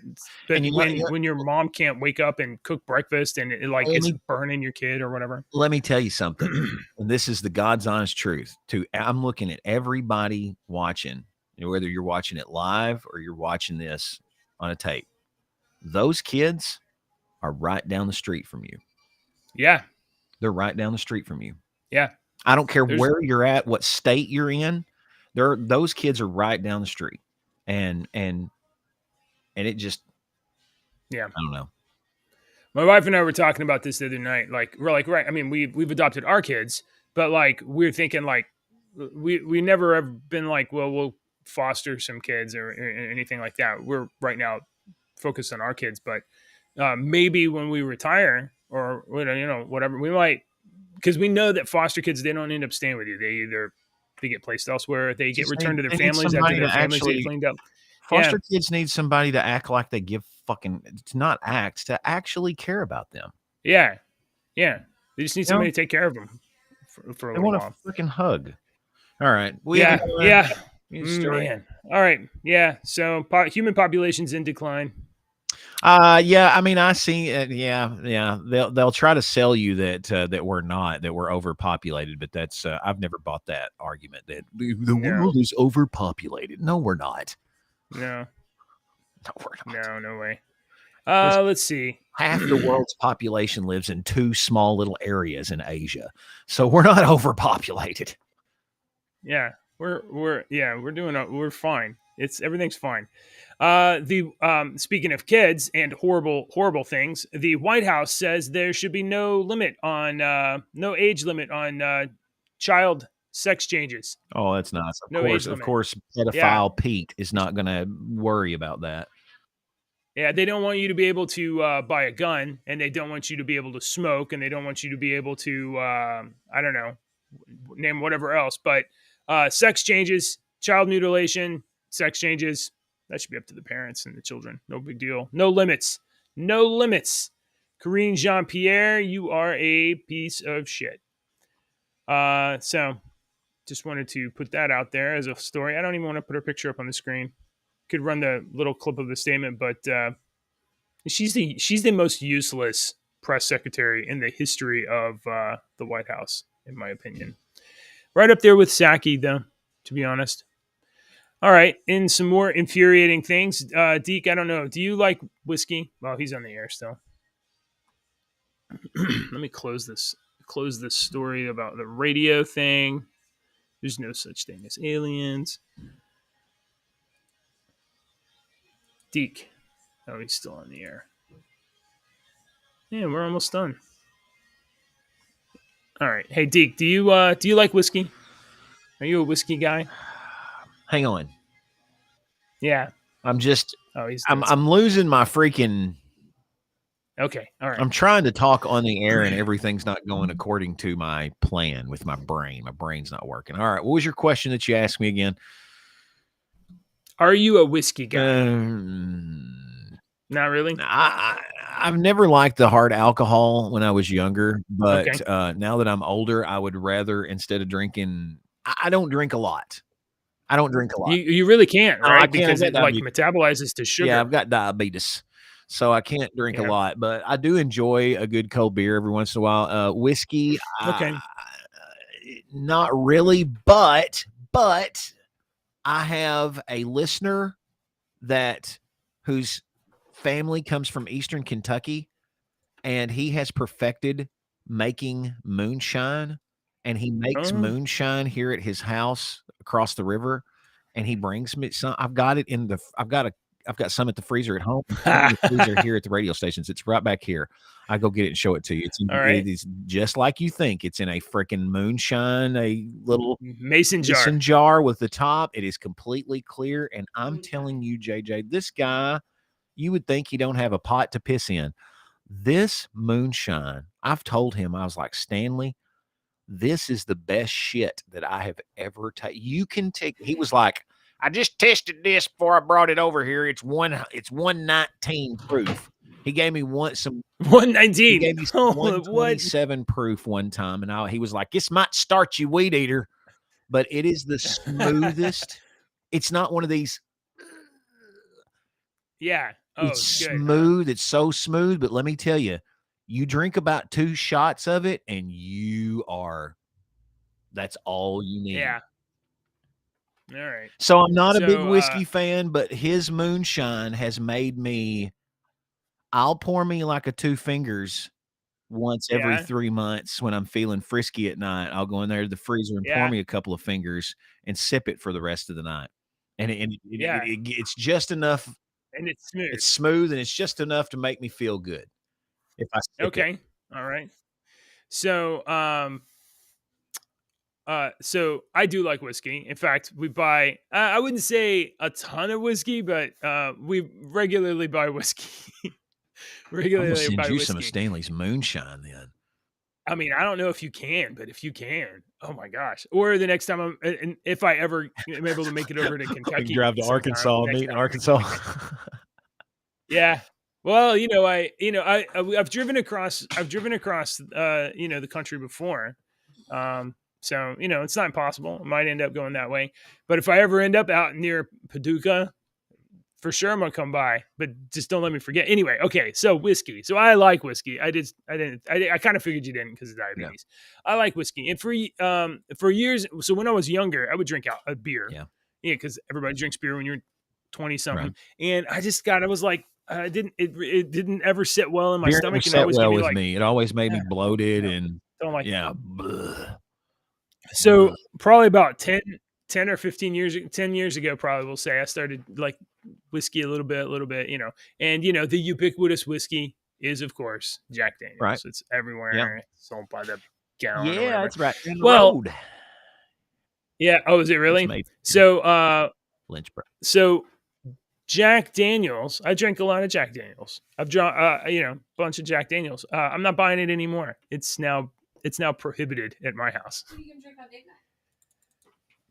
when your mom can't wake up and cook breakfast and it's burning your kid or whatever. Let me tell you something, and this is the God's honest truth. I'm looking at everybody watching, whether you're watching it live or you're watching this on a tape. Those kids are right down the street from you. Yeah, they're right down the street from you. Yeah, I don't care where you're at, what state you're in. Those kids are right down the street, and it just, I don't know. My wife and I were talking about this the other night. Like, we're like, right. I mean, we've adopted our kids, but like, we're thinking like, we never have been like, well, we'll foster some kids or anything like that. We're right now focused on our kids, but maybe when we retire or whatever, we might, because we know that foster kids, they don't end up staying with you. They get placed elsewhere. They get returned to their families after their families get cleaned up. Foster kids need somebody to act like they give fucking, to not act, to actually care about them. Yeah. They just need somebody to take care of them for a little while. They want a freaking hug. All right. Man. All right. Yeah. So human population's in decline. Yeah. I mean, I see it. Yeah. They'll try to sell you that we're overpopulated, but that's I've never bought that argument that the world is overpopulated. No, we're not. No, we're not. No way. Let's see. Half the world's population lives in 2 small little areas in Asia, so we're not overpopulated. Yeah, we're fine. Everything's fine. Speaking of kids and horrible things, the White House says there should be no age limit on child sex changes. Oh, that's nice. Of course, pedophile Pete is not going to worry about that. Yeah, they don't want you to be able to buy a gun, and they don't want you to be able to smoke, and they don't want you to be able to, I don't know, name whatever else. But sex changes, child mutilation, sex changes, that should be up to the parents and the children. No big deal. No limits. Karine Jean-Pierre, you are a piece of shit. So just wanted to put that out there as a story. I don't even want to put her picture up on the screen. Could run the little clip of the statement, but she's the most useless press secretary in the history of the White House, in my opinion. Right up there with Psaki, though, to be honest. All right, in some more infuriating things, Deke, I don't know. Do you like whiskey? Well, he's on the air still. Let me close this story about the radio thing. There's no such thing as aliens. Deke. Oh, he's still on the air. Yeah, we're almost done. All right. Hey, Deke, do you like whiskey? Are you a whiskey guy? Hang on. Yeah. I'm losing my freaking. Okay. All right. I'm trying to talk on the air and everything's not going according to my plan with my brain. My brain's not working. All right. What was your question that you asked me again? Are you a whiskey guy? Not really. I've never liked the hard alcohol when I was younger, but now that I'm older, I would rather, instead of drinking, I don't drink a lot. You really can't, right? Because it like metabolizes to sugar. Yeah, I've got diabetes, so I can't drink a lot. But I do enjoy a good cold beer every once in a while. Whiskey, not really, but I have a listener whose family comes from Eastern Kentucky, and he has perfected making moonshine, and he makes moonshine here at his house across the river, and he brings me some. I've got some at the freezer at home, the freezer here at the radio stations. It's right back here. I go get it and show it to you. It is just like you think. It's in a freaking moonshine, a little mason jar with the top. It is completely clear, and I'm telling you, JJ, this guy, you would think he don't have a pot to piss in. This moonshine, I've told him, I was like, Stanley, this is the best shit that I have ever taken. You can take. He was like, I just tested this before I brought it over here. It's 119 proof. He gave me 119. He gave me 127 proof one time, and he was like, "This might start you, weed eater, but it is the smoothest." It's not one of these. Yeah, it's smooth. It's so smooth. But let me tell you, you drink about 2 shots of it, and that's all you need. Yeah. All right. So I'm not a big whiskey fan, but his moonshine has made me. I'll pour me like a 2 fingers once every 3 months when I'm feeling frisky at night. I'll go in there to the freezer and pour me a couple of fingers and sip it for the rest of the night. And it's just enough. And it's smooth. It's smooth, and it's just enough to make me feel good. if I sip it. Okay. All right. So, so I do like whiskey. In fact, we buy, I wouldn't say a ton of whiskey, but we regularly buy whiskey. I'm gonna regularly send buy you some of whiskey. Stanley's moonshine then. I mean, I don't know if you can, but if you can, oh my gosh! Or the next time and if I ever am able to make it over to We can Kentucky, drive to sometime, Arkansas and next meet in time, Arkansas. yeah. Well, I've driven across, the country before. So, it's not impossible. I might end up going that way. But if I ever end up out near Paducah, for sure I'm gonna come by, but just don't let me forget. Anyway, okay, so whiskey. So I like whiskey. I kind of figured you didn't because of diabetes. Yeah. I like whiskey, and for years. So when I was younger, I would drink out a beer. Yeah, because everybody drinks beer when you're 20 something, right. and I was like, it didn't ever sit well in my Beer stomach, never and sat always well give me with like, me. It always made me bloated and don't like. yeah. So probably about 10 or 10 years ago, probably we'll say, I started like whiskey a little bit, and the ubiquitous whiskey is of course Jack Daniels. Right. It's everywhere. Yeah. Sold by the gallon. Yeah, or whatever. it's right down the Well, road. Yeah. Oh, is it really? made- So, Lynchburg. so Jack Daniels, I drink a lot of Jack Daniels. I've drunk, a bunch of Jack Daniels. I'm not buying it anymore. It's now prohibited at my house. What are you gonna drink on date night?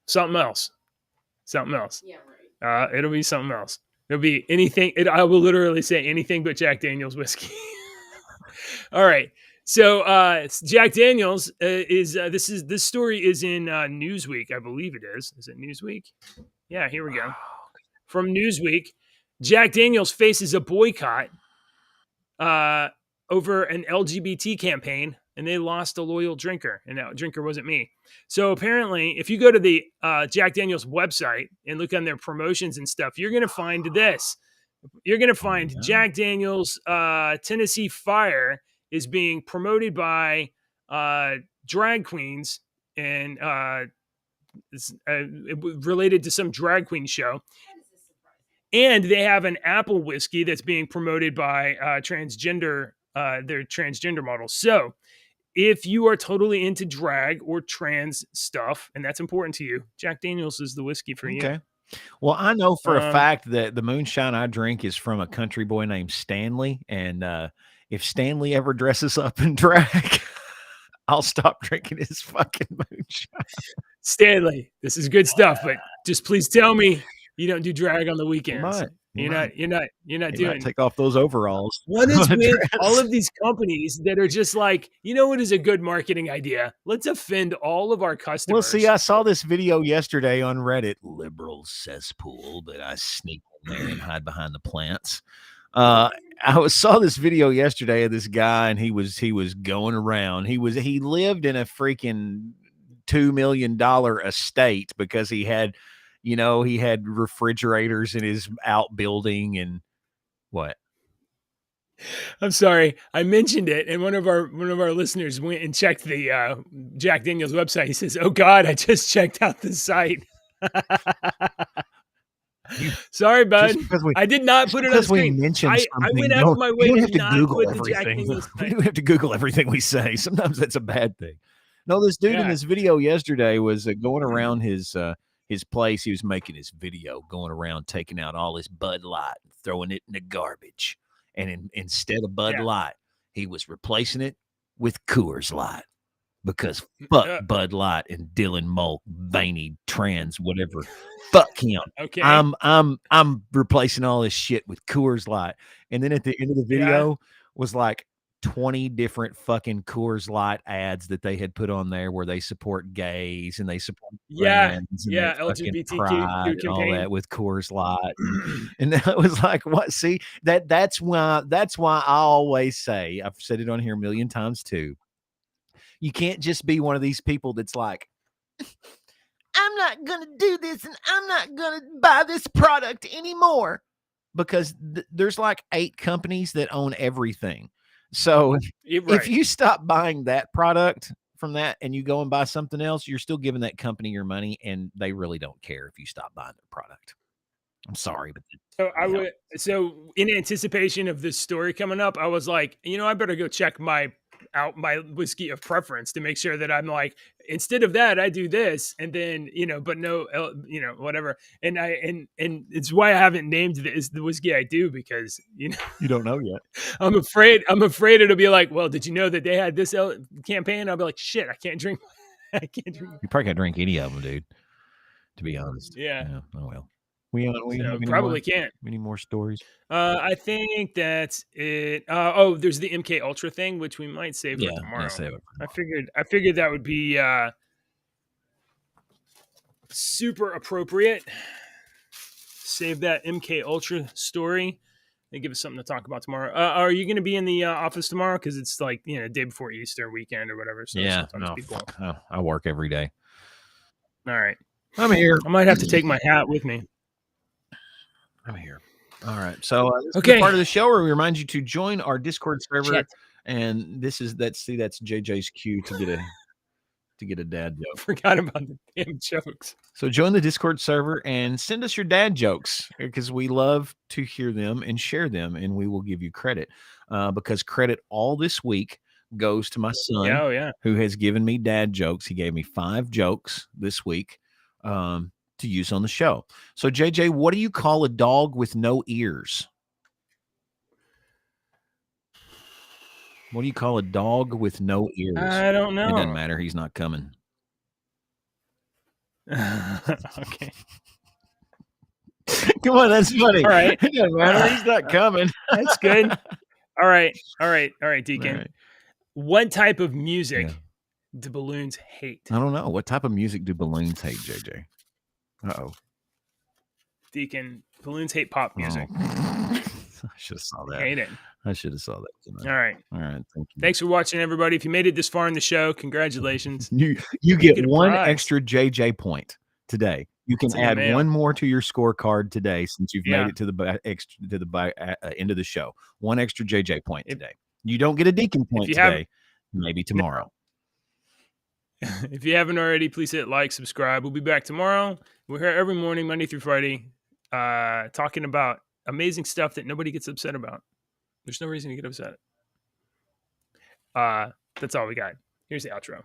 Something else. Yeah, right. It'll be something else. It'll be anything. I will literally say anything but Jack Daniels whiskey. All right. So Jack Daniels this story is in Newsweek, I believe it is. Is it Newsweek? Yeah, here we go. From Newsweek, Jack Daniels faces a boycott over an LGBT campaign, and they lost a loyal drinker, and that drinker wasn't me. So apparently, if you go to the Jack Daniels website and look on their promotions and stuff, you're going to find this. You're going to find Jack Daniels Tennessee Fire is being promoted by drag queens and related to some drag queen show. And they have an apple whiskey that's being promoted by their transgender models. So if you are totally into drag or trans stuff, and that's important to you, Jack Daniels is the whiskey for you. Okay. Well, I know for a fact that the moonshine I drink is from a country boy named Stanley. And if Stanley ever dresses up in drag, I'll stop drinking his fucking moonshine. Stanley, this is good stuff, but just please tell me you don't do drag on the weekends. You're not doing. Take off those overalls. What is with all of these companies that are just like, what is a good marketing idea? Let's offend all of our customers. Well, see, I saw this video yesterday on Reddit, liberal cesspool, but I sneak in there and hide behind the plants. I saw this video yesterday of this guy, and he was going around. He lived in a freaking $2 million estate because he had refrigerators in his outbuilding and what? I'm sorry, I mentioned it, and one of our listeners went and checked the Jack Daniels website. He says, "Oh God, I just checked out the site." Sorry, bud. I did not put it on the screen. I went out of my way to not put the Jack Daniels site. You don't have to Google everything we say. Sometimes that's a bad thing. No, this dude in this video yesterday was going around his place. He was making his video going around taking out all his Bud Light and throwing it in the garbage. And instead of Bud Light, he was replacing it with Coors Light because fuck Bud Light and Dylan Mulk, veiny trans, whatever. Fuck him. Okay. I'm replacing all this shit with Coors Light. And then at the end of the video was like 20 different fucking Coors Light ads that they had put on there where they support gays and they support trans and LGBTQ and all that with Coors Light. And that was like, what? See, that's why I always say, I've said it on here a million times too. You can't just be one of these people that's like, I'm not going to do this and I'm not going to buy this product anymore because there's like 8 companies that own everything. So if you stop buying that product from that and you go and buy something else, you're still giving that company your money and they really don't care if you stop buying their product. I'm sorry, but So so in anticipation of this story coming up, I was like, I better go check my whiskey of preference to make sure that I'm like, instead of that, I do this, and then but no, whatever. And it's why I haven't named the whiskey I do, because you don't know yet. I'm afraid it'll be like, well, did you know that they had this campaign? I'll be like, shit, I can't drink. I can't drink. You probably can't drink any of them, dude. To be honest. Yeah. Oh well. We have any probably more, can't. any more stories? I think that's it. There's the MK Ultra thing, which we might save for tomorrow. Yeah, save it for tomorrow. I figured that would be super appropriate. Save that MK Ultra story and give us something to talk about tomorrow. Are you going to be in the office tomorrow? Because it's like day before Easter weekend or whatever. So yeah, I work every day. All right, I'm here. I might have to take my hat with me. I'm here. All right. So this okay, is part of the show where we remind you to join our Discord server. Shit. And that's JJ's cue to get a dad joke. Forgot about the damn jokes. So join the Discord server and send us your dad jokes, because we love to hear them and share them, and we will give you credit. Because credit all this week goes to my son, who has given me dad jokes. He gave me 5 jokes this week to use on the show. So JJ, what do you call a dog with no ears? What do you call a dog with no ears? I don't know. It doesn't matter. He's not coming. Okay. Come on, that's funny. All right. It doesn't matter. He's not coming. That's good. All right, Deacon. Right. What type of music do balloons hate? I don't know. What type of music do balloons hate, JJ? Uh-oh. Deacon, balloons hate pop music. Oh. I should have saw that. Hate it. I should have saw that tonight. All right. Thank you. Thanks for watching, everybody. If you made it this far in the show, congratulations. You get one extra JJ point today. You can add one more to your scorecard today, since you've made it to the end of the show. One extra JJ point today. You don't get a Deacon point today. Maybe tomorrow. If you haven't already, please hit like, subscribe. We'll be back tomorrow. We're here every morning, Monday through Friday, talking about amazing stuff that nobody gets upset about. There's no reason to get upset. That's all we got. Here's the outro.